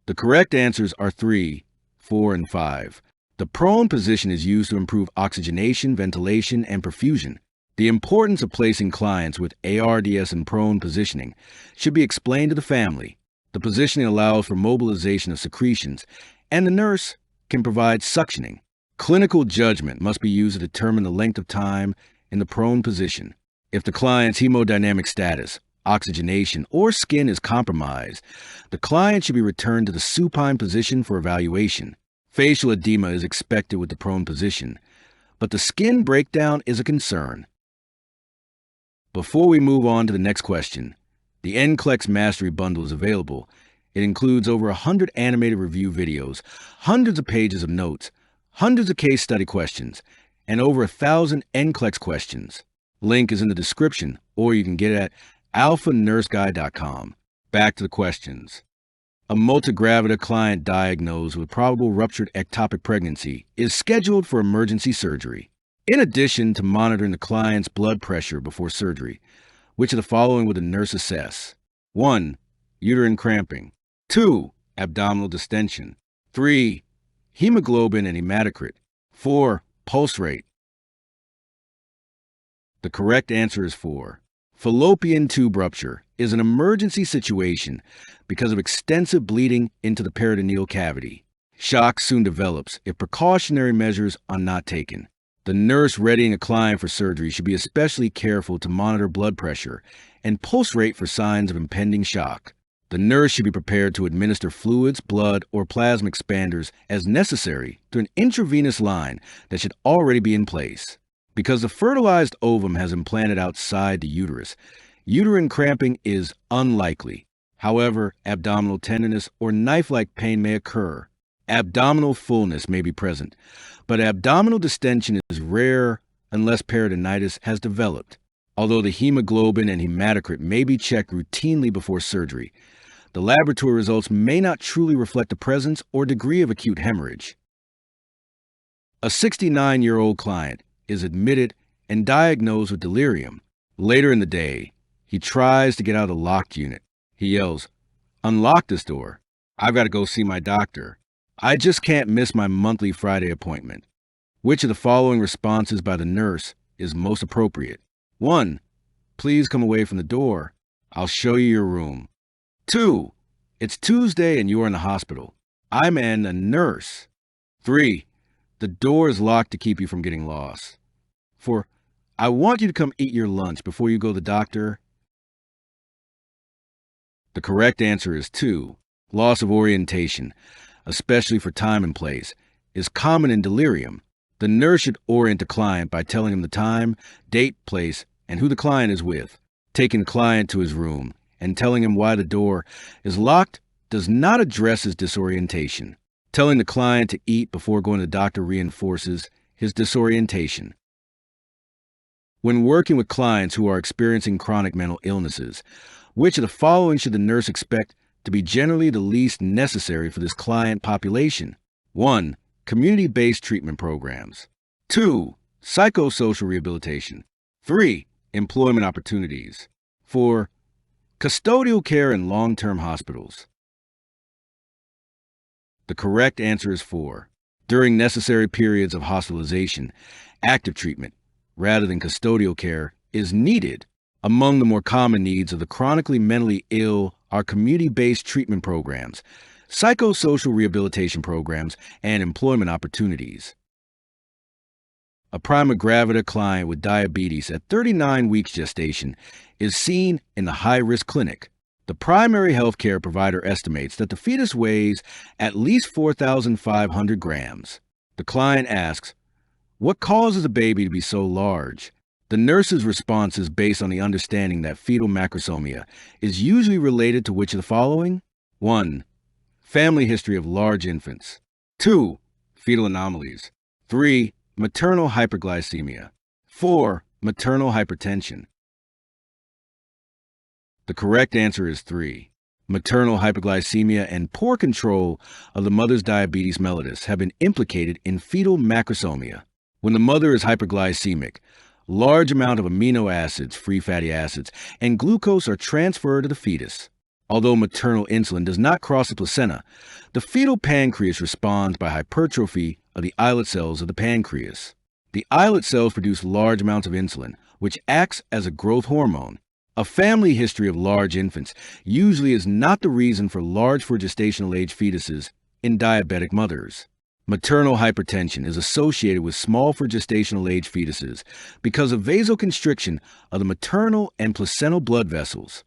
The correct answers are 3, 4, and 5. The prone position is used to improve oxygenation, ventilation, and perfusion. The importance of placing clients with ARDS in prone positioning should be explained to the family. The positioning allows for mobilization of secretions, and the nurse can provide suctioning. Clinical judgment must be used to determine the length of time in the prone position. If the client's hemodynamic status, oxygenation, or skin is compromised, the client should be returned to the supine position for evaluation. Facial edema is expected with the prone position, but the skin breakdown is a concern. Before we move on to the next question, The NCLEX Mastery Bundle is available. It includes over 100 animated review videos, hundreds of pages of notes, hundreds of case study questions, and over 1,000 NCLEX questions. Link is in the description, or you can get it at alphanurseguide.com. Back to the questions. A multigravida client diagnosed with probable ruptured ectopic pregnancy is scheduled for emergency surgery. In addition to monitoring the client's blood pressure before surgery, which of the following would the nurse assess? 1. Uterine cramping. 2. Abdominal distension. 3. Hemoglobin and hematocrit. 4. Pulse rate. The correct answer is 4. Fallopian tube rupture is an emergency situation because of extensive bleeding into the peritoneal cavity. Shock soon develops if precautionary measures are not taken. The nurse readying a client for surgery should be especially careful to monitor blood pressure and pulse rate for signs of impending shock. The nurse should be prepared to administer fluids, blood, or plasma expanders as necessary through an intravenous line that should already be in place. Because the fertilized ovum has implanted outside the uterus, uterine cramping is unlikely. However, abdominal tenderness or knife-like pain may occur. Abdominal fullness may be present, but abdominal distension is rare unless peritonitis has developed. Although the hemoglobin and hematocrit may be checked routinely before surgery, the laboratory results may not truly reflect the presence or degree of acute hemorrhage. A 69-year-old client is admitted and diagnosed with delirium. Later in the day, he tries to get out of the locked unit. He yells, "Unlock this door. I've got to go see my doctor. I just can't miss my monthly Friday appointment." Which of the following responses by the nurse is most appropriate? 1. Please come away from the door. I'll show you your room. 2. It's Tuesday and you are in the hospital. I'm a nurse. 3. The door is locked to keep you from getting lost. 4. I want you to come eat your lunch before you go to the doctor. The correct answer is 2. Loss of orientation, especially for time and place, is common in delirium. The nurse should orient the client by telling him the time, date, place, and who the client is with. Taking the client to his room and telling him why the door is locked does not address his disorientation. Telling the client to eat before going to the doctor reinforces his disorientation. When working with clients who are experiencing chronic mental illnesses, which of the following should the nurse expect to be generally the least necessary for this client population? 1. Community-based treatment programs. 2. Psychosocial rehabilitation. 3. Employment opportunities. 4. Custodial care in long-term hospitals. The correct answer is 4. During necessary periods of hospitalization, active treatment, rather than custodial care, is needed. Among the more common needs of the chronically mentally ill are community-based treatment programs, psychosocial rehabilitation programs, and employment opportunities. A prima gravida client with diabetes at 39 weeks gestation is seen in the high-risk clinic. The primary healthcare provider estimates that the fetus weighs at least 4,500 grams. The client asks, "What causes a baby to be so large?" The nurse's response is based on the understanding that fetal macrosomia is usually related to which of the following? 1. Family history of large infants. 2. Fetal anomalies. 3. Maternal hyperglycemia. 4. Maternal hypertension. The correct answer is 3. Maternal hyperglycemia and poor control of the mother's diabetes mellitus have been implicated in fetal macrosomia. When the mother is hyperglycemic, large amount of amino acids, free fatty acids, and glucose are transferred to the fetus. Although maternal insulin does not cross the placenta, the fetal pancreas responds by hypertrophy of the islet cells of the pancreas. The islet cells produce large amounts of insulin, which acts as a growth hormone. A family history of large infants usually is not the reason for large for gestational age fetuses in diabetic mothers. Maternal hypertension is associated with small for gestational age fetuses because of vasoconstriction of the maternal and placental blood vessels.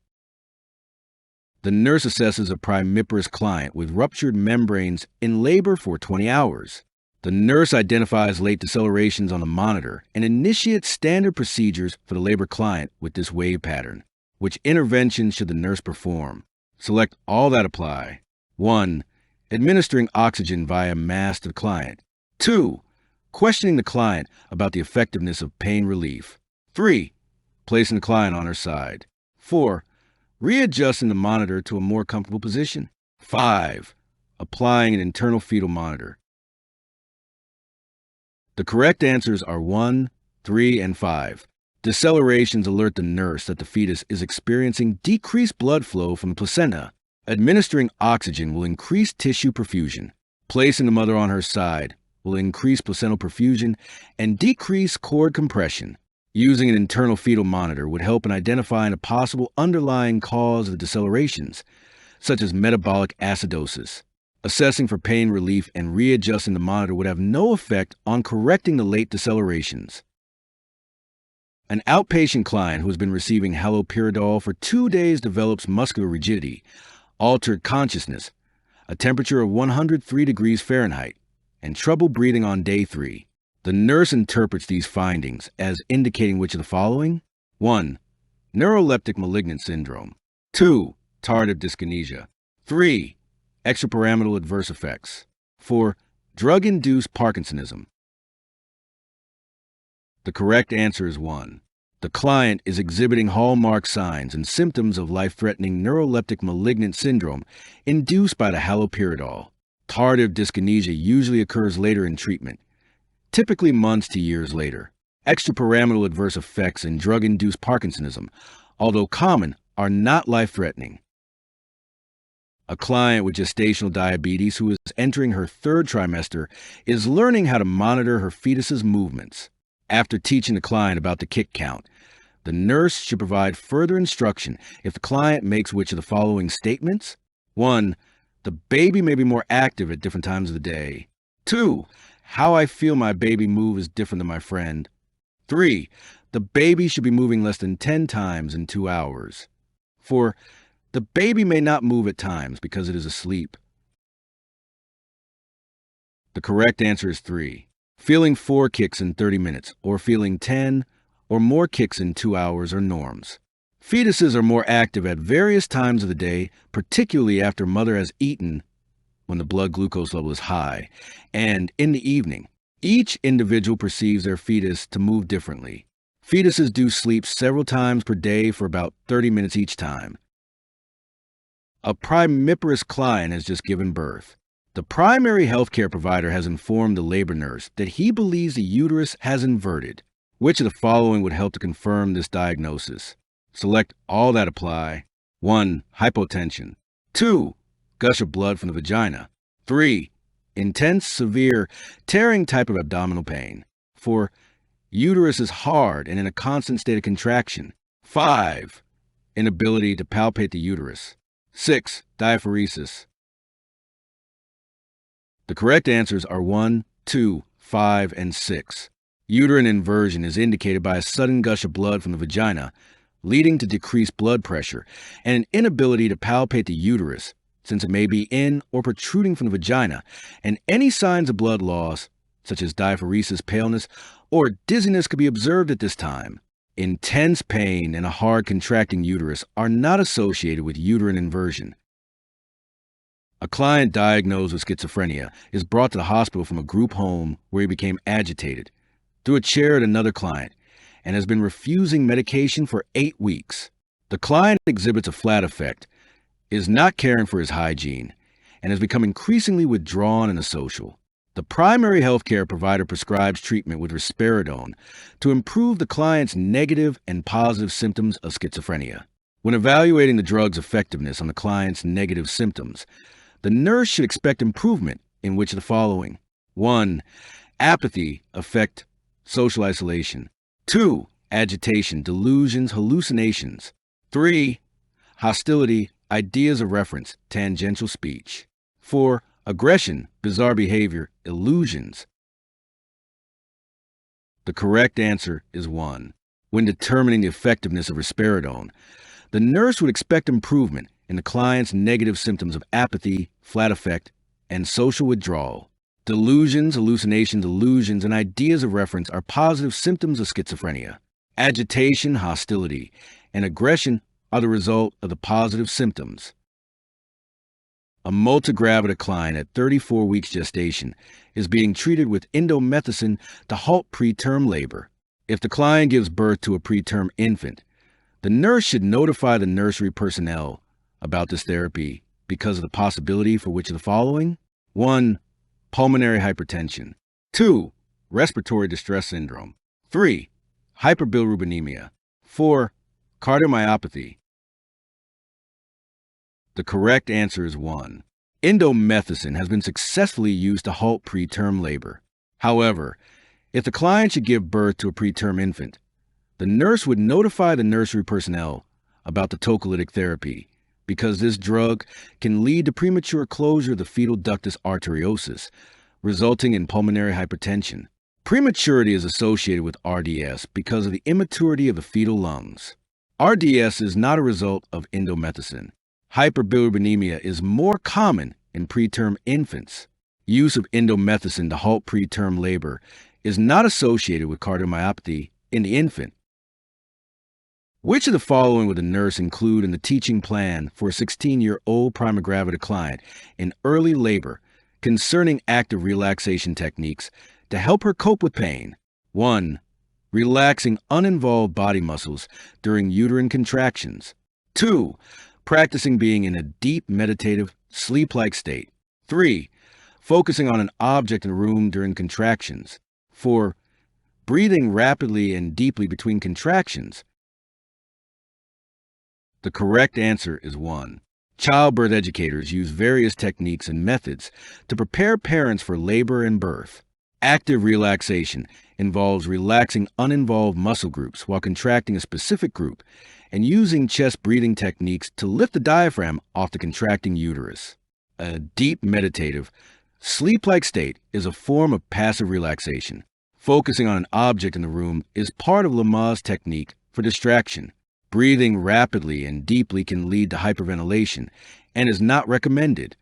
The nurse assesses a primiparous client with ruptured membranes in labor for 20 hours. The nurse identifies late decelerations on the monitor and initiates standard procedures for the labor client with this wave pattern. Which intervention should the nurse perform? Select all that apply. 1. Administering oxygen via mask to the client. 2. Questioning the client about the effectiveness of pain relief. 3. Placing the client on her side. 4. Readjusting the monitor to a more comfortable position. 5. Applying an internal fetal monitor. The correct answers are 1, 3, and 5. Decelerations alert the nurse that the fetus is experiencing decreased blood flow from the placenta. Administering oxygen will increase tissue perfusion. Placing the mother on her side will increase placental perfusion and decrease cord compression. Using an internal fetal monitor would help in identifying a possible underlying cause of the decelerations, such as metabolic acidosis. Assessing for pain relief and readjusting the monitor would have no effect on correcting the late decelerations. An outpatient client who has been receiving haloperidol for 2 days develops muscular rigidity, altered consciousness, a temperature of 103 degrees Fahrenheit, and trouble breathing on day 3. The nurse interprets these findings as indicating which of the following? 1. Neuroleptic malignant syndrome. 2. Tardive dyskinesia. 3. Extrapyramidal adverse effects. 4. Drug-induced Parkinsonism. The correct answer is 1. The client is exhibiting hallmark signs and symptoms of life-threatening neuroleptic malignant syndrome induced by the haloperidol. Tardive dyskinesia usually occurs later in treatment, typically months to years later. Extrapyramidal adverse effects and drug-induced Parkinsonism, although common, are not life-threatening. A client with gestational diabetes who is entering her 3rd trimester is learning how to monitor her fetus's movements. After teaching the client about the kick count, the nurse should provide further instruction if the client makes which of the following statements? 1. The baby may be more active at different times of the day. 2. How I feel my baby move is different than my friend. 3. The baby should be moving less than 10 times in 2 hours. 4. The baby may not move at times because it is asleep. The correct answer is 3. Feeling 4 kicks in 30 minutes or feeling 10 or more kicks in 2 hours are norms. Fetuses are more active at various times of the day, particularly after mother has eaten when the blood glucose level is high, and in the evening. Each individual perceives their fetus to move differently. Fetuses do sleep several times per day for about 30 minutes each time. A primiparous client has just given birth. The primary healthcare provider has informed the labor nurse that he believes the uterus has inverted. Which of the following would help to confirm this diagnosis? Select all that apply. 1. Hypotension. 2. Gush of blood from the vagina. 3. Intense, severe, tearing type of abdominal pain. 4. Uterus is hard and in a constant state of contraction. 5. Inability to palpate the uterus. 6. Diaphoresis. The correct answers are 1, 2, 5, and 6. Uterine inversion is indicated by a sudden gush of blood from the vagina, leading to decreased blood pressure and an inability to palpate the uterus, since it may be in or protruding from the vagina, and any signs of blood loss, such as diaphoresis, paleness, or dizziness could be observed at this time. Intense pain and a hard contracting uterus are not associated with uterine inversion. A client diagnosed with schizophrenia is brought to the hospital from a group home where he became agitated, threw a chair at another client, and has been refusing medication for 8 weeks. The client exhibits a flat affect, is not caring for his hygiene, and has become increasingly withdrawn and asocial. The primary healthcare provider prescribes treatment with risperidone to improve the client's negative and positive symptoms of schizophrenia. When evaluating the drug's effectiveness on the client's negative symptoms, the nurse should expect improvement in which of the following? 1. Apathy, affect, social isolation. 2. Agitation, delusions, hallucinations. 3. Hostility, ideas of reference, tangential speech. 4. Aggression, bizarre behavior, illusions. The correct answer is 1. When determining the effectiveness of risperidone, the nurse would expect improvement in the client's negative symptoms of apathy, flat affect, and social withdrawal. Delusions, hallucinations, illusions, and ideas of reference are positive symptoms of schizophrenia. Agitation, hostility, and aggression are the result of the positive symptoms. A multigravida client at 34 weeks gestation is being treated with indomethacin to halt preterm labor. If the client gives birth to a preterm infant, the nurse should notify the nursery personnel about this therapy because of the possibility for which of the following? 1. Pulmonary hypertension. 2. Respiratory distress syndrome. 3. Hyperbilirubinemia. 4. Cardiomyopathy. The correct answer is 1. Indomethacin has been successfully used to halt preterm labor. However, if the client should give birth to a preterm infant, the nurse would notify the nursery personnel about the tocolytic therapy because this drug can lead to premature closure of the fetal ductus arteriosus, resulting in pulmonary hypertension. Prematurity is associated with RDS because of the immaturity of the fetal lungs. RDS is not a result of indomethacin. Hyperbilirubinemia is more common in preterm infants. Use of indomethacin to halt preterm labor is not associated with cardiomyopathy in the infant. Which of the following would the nurse include in the teaching plan for a 16-year-old primigravida client in early labor concerning active relaxation techniques to help her cope with pain? 1. Relaxing uninvolved body muscles during uterine contractions. 2. Practicing being in a deep meditative, sleep-like state. 3. Focusing on an object in a room during contractions. 4. Breathing rapidly and deeply between contractions. The correct answer is 1. Childbirth educators use various techniques and methods to prepare parents for labor and birth. Active relaxation involves relaxing uninvolved muscle groups while contracting a specific group and using chest breathing techniques to lift the diaphragm off the contracting uterus. A deep meditative, sleep-like state is a form of passive relaxation. Focusing on an object in the room is part of Lamaze technique for distraction. Breathing rapidly and deeply can lead to hyperventilation and is not recommended.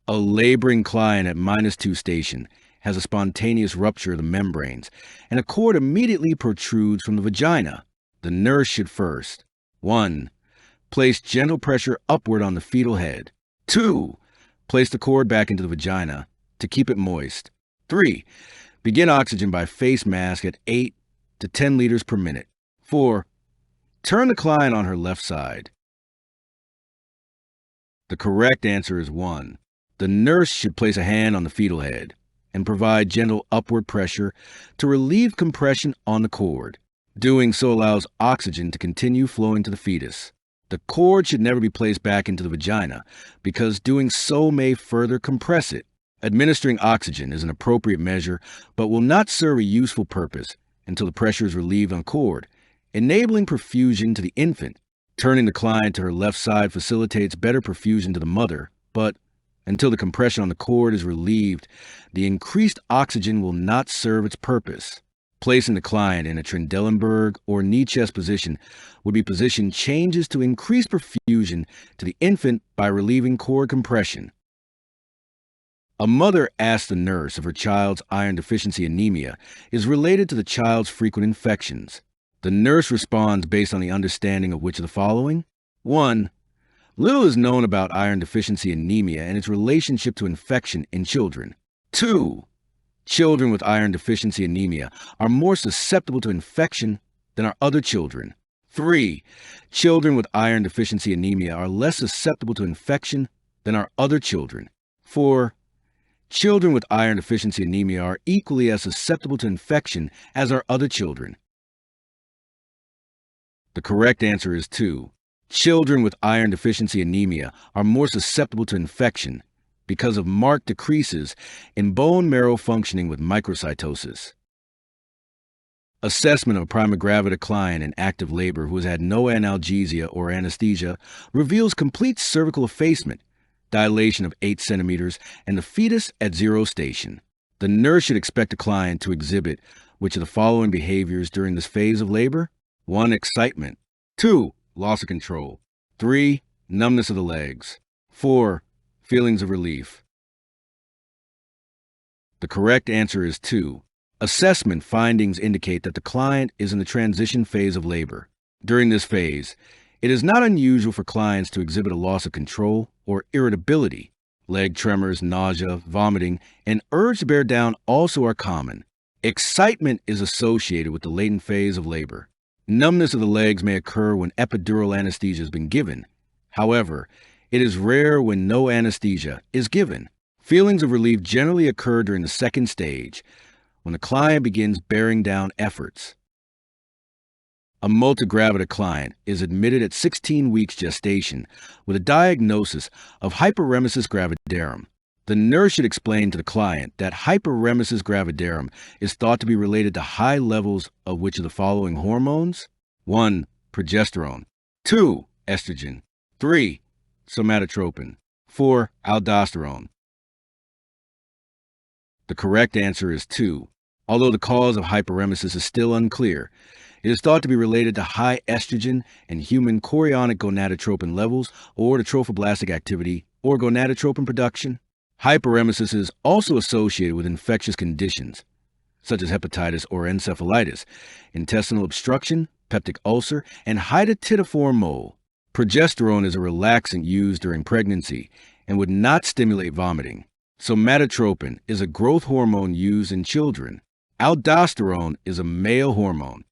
A laboring client at -2 station has a spontaneous rupture of the membranes and a cord immediately protrudes from the vagina. The nurse should first: 1. Place gentle pressure upward on the fetal head. 2. Place the cord back into the vagina to keep it moist. 3. Begin oxygen by face mask at 8 to 10 liters per minute. 4. Turn the client on her left side. The correct answer is 1. The nurse should place a hand on the fetal head and provide gentle upward pressure to relieve compression on the cord. Doing so allows oxygen to continue flowing to the fetus. The cord should never be placed back into the vagina because doing so may further compress it. Administering oxygen is an appropriate measure but will not serve a useful purpose until the pressure is relieved on the cord, enabling perfusion to the infant. Turning the client to her left side facilitates better perfusion to the mother, but until the compression on the cord is relieved, the increased oxygen will not serve its purpose. Placing the client in a Trendelenburg or knee chest position would be position changes to increase perfusion to the infant by relieving cord compression. A mother asks the nurse if her child's iron deficiency anemia is related to the child's frequent infections. The nurse responds based on the understanding of which of the following? 1. Little is known about iron deficiency anemia and its relationship to infection in children. 2. Children with iron deficiency anemia are more susceptible to infection than are other children. 3. Children with iron deficiency anemia are less susceptible to infection than are other children. 4. Children with iron deficiency anemia are equally as susceptible to infection as are other children. The correct answer is 2. Children with iron deficiency anemia are more susceptible to infection because of marked decreases in bone marrow functioning with microcytosis. Assessment of a primigravida client in active labor who has had no analgesia or anesthesia reveals complete cervical effacement, dilation of 8 centimeters, and the fetus at 0 station. The nurse should expect a client to exhibit which of the following behaviors during this phase of labor? 1. Excitement. 2. Loss of control. 3. Numbness of the legs. 4. Feelings of relief. The correct answer is 2. Assessment findings indicate that the client is in the transition phase of labor. During this phase, it is not unusual for clients to exhibit a loss of control or irritability. Leg tremors, nausea, vomiting, and urge to bear down also are common. Excitement is associated with the latent phase of labor. Numbness of the legs may occur when epidural anesthesia has been given. However, it is rare when no anesthesia is given. Feelings of relief generally occur during the second stage, when the client begins bearing down efforts. A multigravida client is admitted at 16 weeks gestation with a diagnosis of hyperemesis gravidarum. The nurse should explain to the client that hyperemesis gravidarum is thought to be related to high levels of which of the following hormones? 1. Progesterone. 2. Estrogen. 3. Somatotropin. 4. Aldosterone. The correct answer is 2. Although the cause of hyperemesis is still unclear, it is thought to be related to high estrogen and human chorionic gonadotropin levels or to trophoblastic activity or gonadotropin production. Hyperemesis is also associated with infectious conditions such as hepatitis or encephalitis, intestinal obstruction, peptic ulcer, and hydatidiform mole. Progesterone is a relaxant used during pregnancy and would not stimulate vomiting. Somatotropin is a growth hormone used in children. Aldosterone is a male hormone.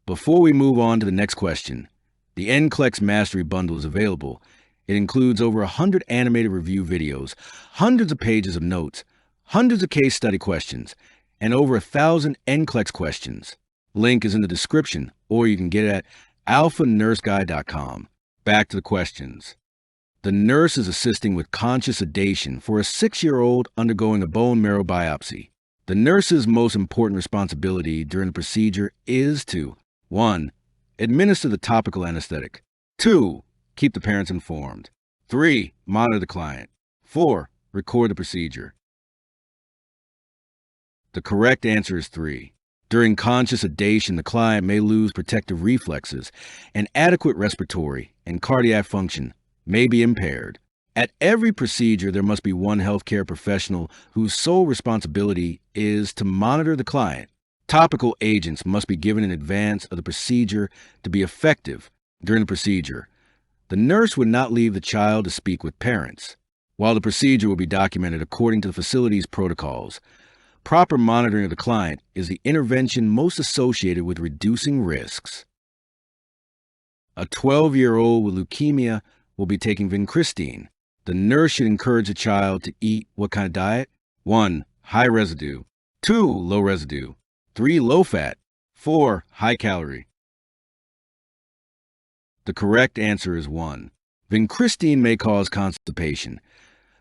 Before we move on to the next question, the NCLEX Mastery Bundle is available. It includes over 100 animated review videos, hundreds of pages of notes, hundreds of case study questions, and over 1,000 NCLEX questions. Link is in the description, or you can get it at alphanurseguide.com. Back to the questions. The nurse is assisting with conscious sedation for a 6-year-old undergoing a bone marrow biopsy. The nurse's most important responsibility during the procedure is to 1. Administer the topical anesthetic. 2. Keep the parents informed. 3. Monitor the client. 4. Record the procedure. The correct answer is 3. During conscious sedation, the client may lose protective reflexes, and adequate respiratory and cardiac function may be impaired. At every procedure, there must be one healthcare professional whose sole responsibility is to monitor the client. Topical agents must be given in advance of the procedure to be effective. During the procedure, the nurse would not leave the child to speak with parents. While the procedure will be documented according to the facility's protocols, proper monitoring of the client is the intervention most associated with reducing risks. A 12-year-old with leukemia will be taking vincristine. The nurse should encourage the child to eat what kind of diet? 1. High residue. 2. Low residue. 3. Low fat. 4. High calorie. The correct answer is 1. Vincristine may cause constipation,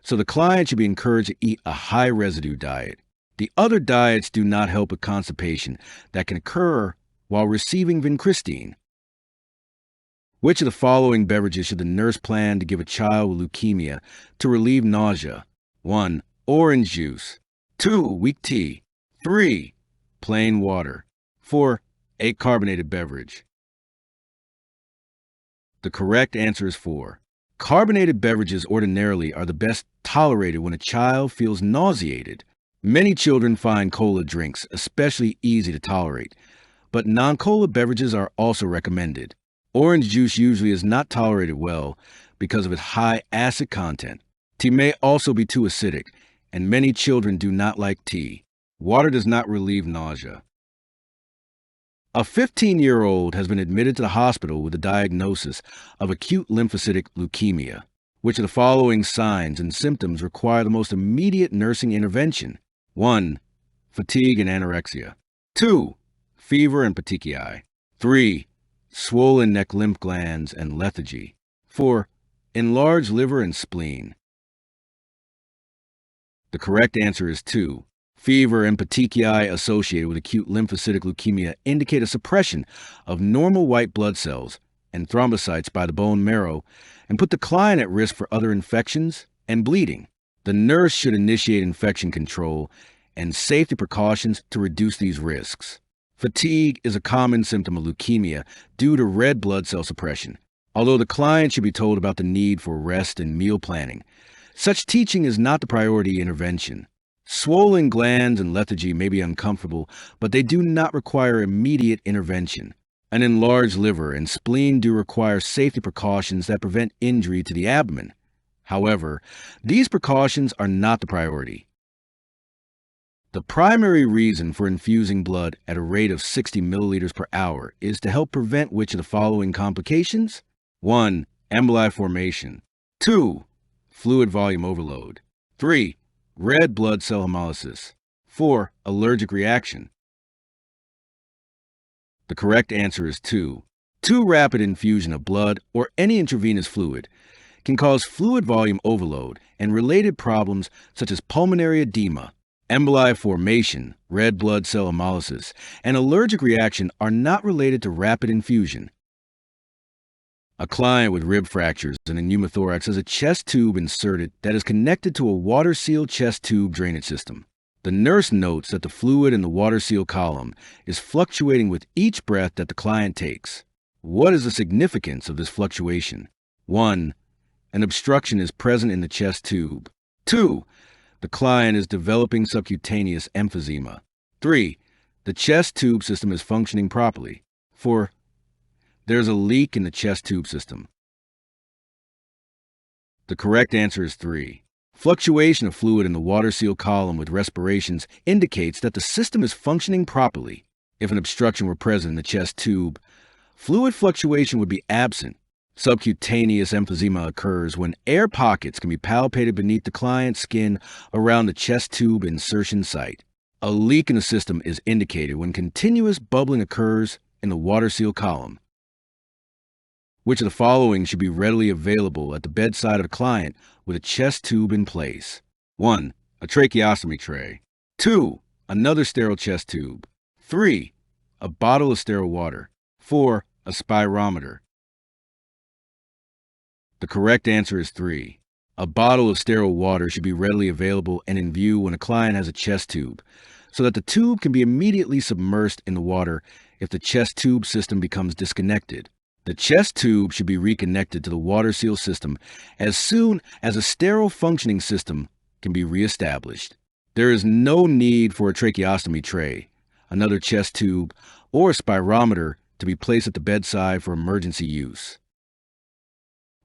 so the client should be encouraged to eat a high residue diet. The other diets do not help with constipation that can occur while receiving vincristine. Which of the following beverages should the nurse plan to give a child with leukemia to relieve nausea? 1. Orange juice. 2. Weak tea. 3. Plain water. 4. A carbonated beverage. The correct answer is 4. Carbonated beverages ordinarily are the best tolerated when a child feels nauseated. Many children find cola drinks especially easy to tolerate, but non-cola beverages are also recommended. Orange juice usually is not tolerated well because of its high acid content. Tea may also be too acidic, and many children do not like tea. Water does not relieve nausea. A 15-year-old has been admitted to the hospital with a diagnosis of acute lymphocytic leukemia. Which of the following signs and symptoms require the most immediate nursing intervention? 1. Fatigue and anorexia. 2. Fever and petechiae. 3. Swollen neck lymph glands and lethargy. 4. Enlarged liver and spleen. The correct answer is 2. Fever and petechiae associated with acute lymphocytic leukemia indicate a suppression of normal white blood cells and thrombocytes by the bone marrow and put the client at risk for other infections and bleeding. The nurse should initiate infection control and safety precautions to reduce these risks. Fatigue is a common symptom of leukemia due to red blood cell suppression. Although the client should be told about the need for rest and meal planning, such teaching is not the priority intervention. Swollen glands and lethargy may be uncomfortable, but they do not require immediate intervention. An enlarged liver and spleen do require safety precautions that prevent injury to the abdomen. However, these precautions are not the priority. The primary reason for infusing blood at a rate of 60 milliliters per hour is to help prevent which of the following complications? 1. Emboli formation. 2. Fluid volume overload. 3. Red blood cell hemolysis. 4. Allergic reaction. The correct answer is 2. Too rapid infusion of blood or any intravenous fluid can cause fluid volume overload and related problems such as pulmonary edema. Emboli formation, red blood cell hemolysis, and allergic reaction are not related to rapid infusion. A client with rib fractures and a pneumothorax has a chest tube inserted that is connected to a water-sealed chest tube drainage system. The nurse notes that the fluid in the water-seal column is fluctuating with each breath that the client takes. What is the significance of this fluctuation? 1. An obstruction is present in the chest tube. 2. The client is developing subcutaneous emphysema. 3. The chest tube system is functioning properly. 4. There's a leak in the chest tube system. The correct answer is 3. Fluctuation of fluid in the water seal column with respirations indicates that the system is functioning properly. If an obstruction were present in the chest tube, fluid fluctuation would be absent. Subcutaneous emphysema occurs when air pockets can be palpated beneath the client's skin around the chest tube insertion site. A leak in the system is indicated when continuous bubbling occurs in the water seal column. Which of the following should be readily available at the bedside of the client with a chest tube in place? 1. A tracheostomy tray. 2. Another sterile chest tube. 3. A bottle of sterile water. 4. A spirometer. The correct answer is 3. A bottle of sterile water should be readily available and in view when a client has a chest tube, so that the tube can be immediately submersed in the water if the chest tube system becomes disconnected. The chest tube should be reconnected to the water seal system as soon as a sterile functioning system can be reestablished. There is no need for a tracheostomy tray, another chest tube, or a spirometer to be placed at the bedside for emergency use.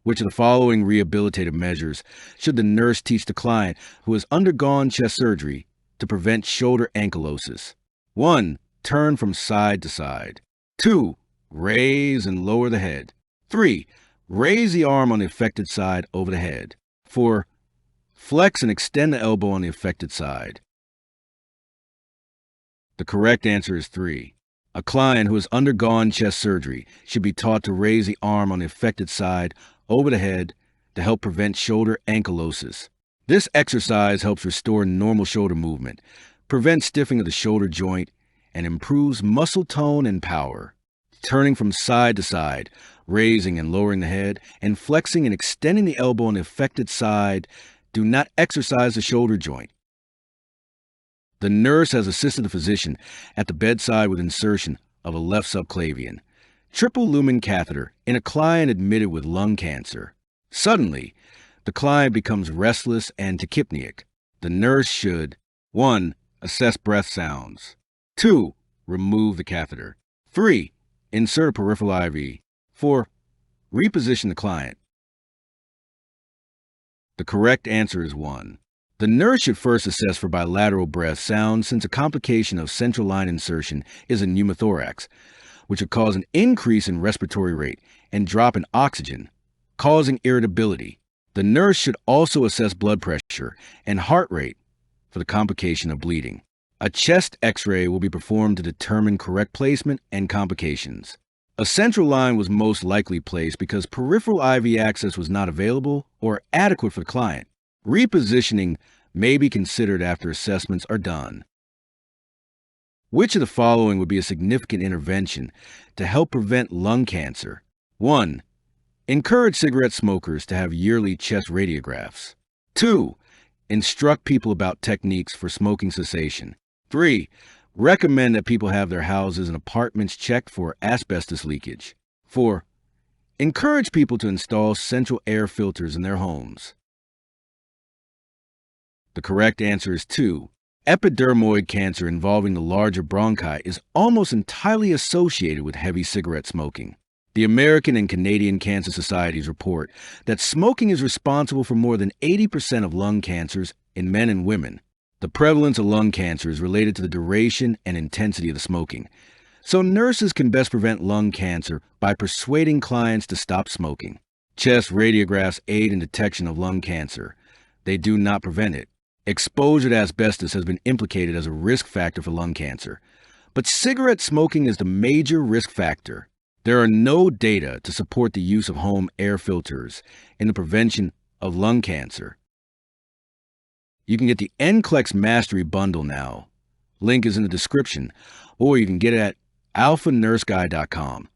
Which of the following rehabilitative measures should the nurse teach the client who has undergone chest surgery to prevent shoulder ankylosis? 1. Turn from side to side. 2. Raise and lower the head. 3. Raise the arm on the affected side over the head. 4. Flex and extend the elbow on the affected side. The correct answer is 3. A client who has undergone chest surgery should be taught to raise the arm on the affected side over the head to help prevent shoulder ankylosis. This exercise helps restore normal shoulder movement, prevents stiffening of the shoulder joint, and improves muscle tone and power. Turning from side to side, raising and lowering the head, and flexing and extending the elbow on the affected side do not exercise the shoulder joint. The nurse has assisted the physician at the bedside with insertion of a left subclavian, triple lumen catheter in a client admitted with lung cancer. Suddenly, the client becomes restless and tachypneic. The nurse should 1. Assess breath sounds. 2. Remove the catheter. 3. Insert a peripheral IV. 4. Reposition the client. The correct answer is 1. The nurse should first assess for bilateral breath sounds since a complication of central line insertion is a pneumothorax, which would cause an increase in respiratory rate and drop in oxygen, causing irritability. The nurse should also assess blood pressure and heart rate for the complication of bleeding. A chest X-ray will be performed to determine correct placement and complications. A central line was most likely placed because peripheral IV access was not available or adequate for the client. Repositioning may be considered after assessments are done. Which of the following would be a significant intervention to help prevent lung cancer? 1. Encourage cigarette smokers to have yearly chest radiographs. 2. Instruct people about techniques for smoking cessation. 3. Recommend that people have their houses and apartments checked for asbestos leakage. 4. Encourage people to install central air filters in their homes. The correct answer is 2. Epidermoid cancer involving the larger bronchi is almost entirely associated with heavy cigarette smoking. The American and Canadian Cancer Societies report that smoking is responsible for more than 80% of lung cancers in men and women. The prevalence of lung cancer is related to the duration and intensity of the smoking. So nurses can best prevent lung cancer by persuading clients to stop smoking. Chest radiographs aid in detection of lung cancer. They do not prevent it. Exposure to asbestos has been implicated as a risk factor for lung cancer. But cigarette smoking is the major risk factor. There are no data to support the use of home air filters in the prevention of lung cancer. You can get the NCLEX Mastery Bundle now. Link is in the description, or you can get it at alphanurseguy.com.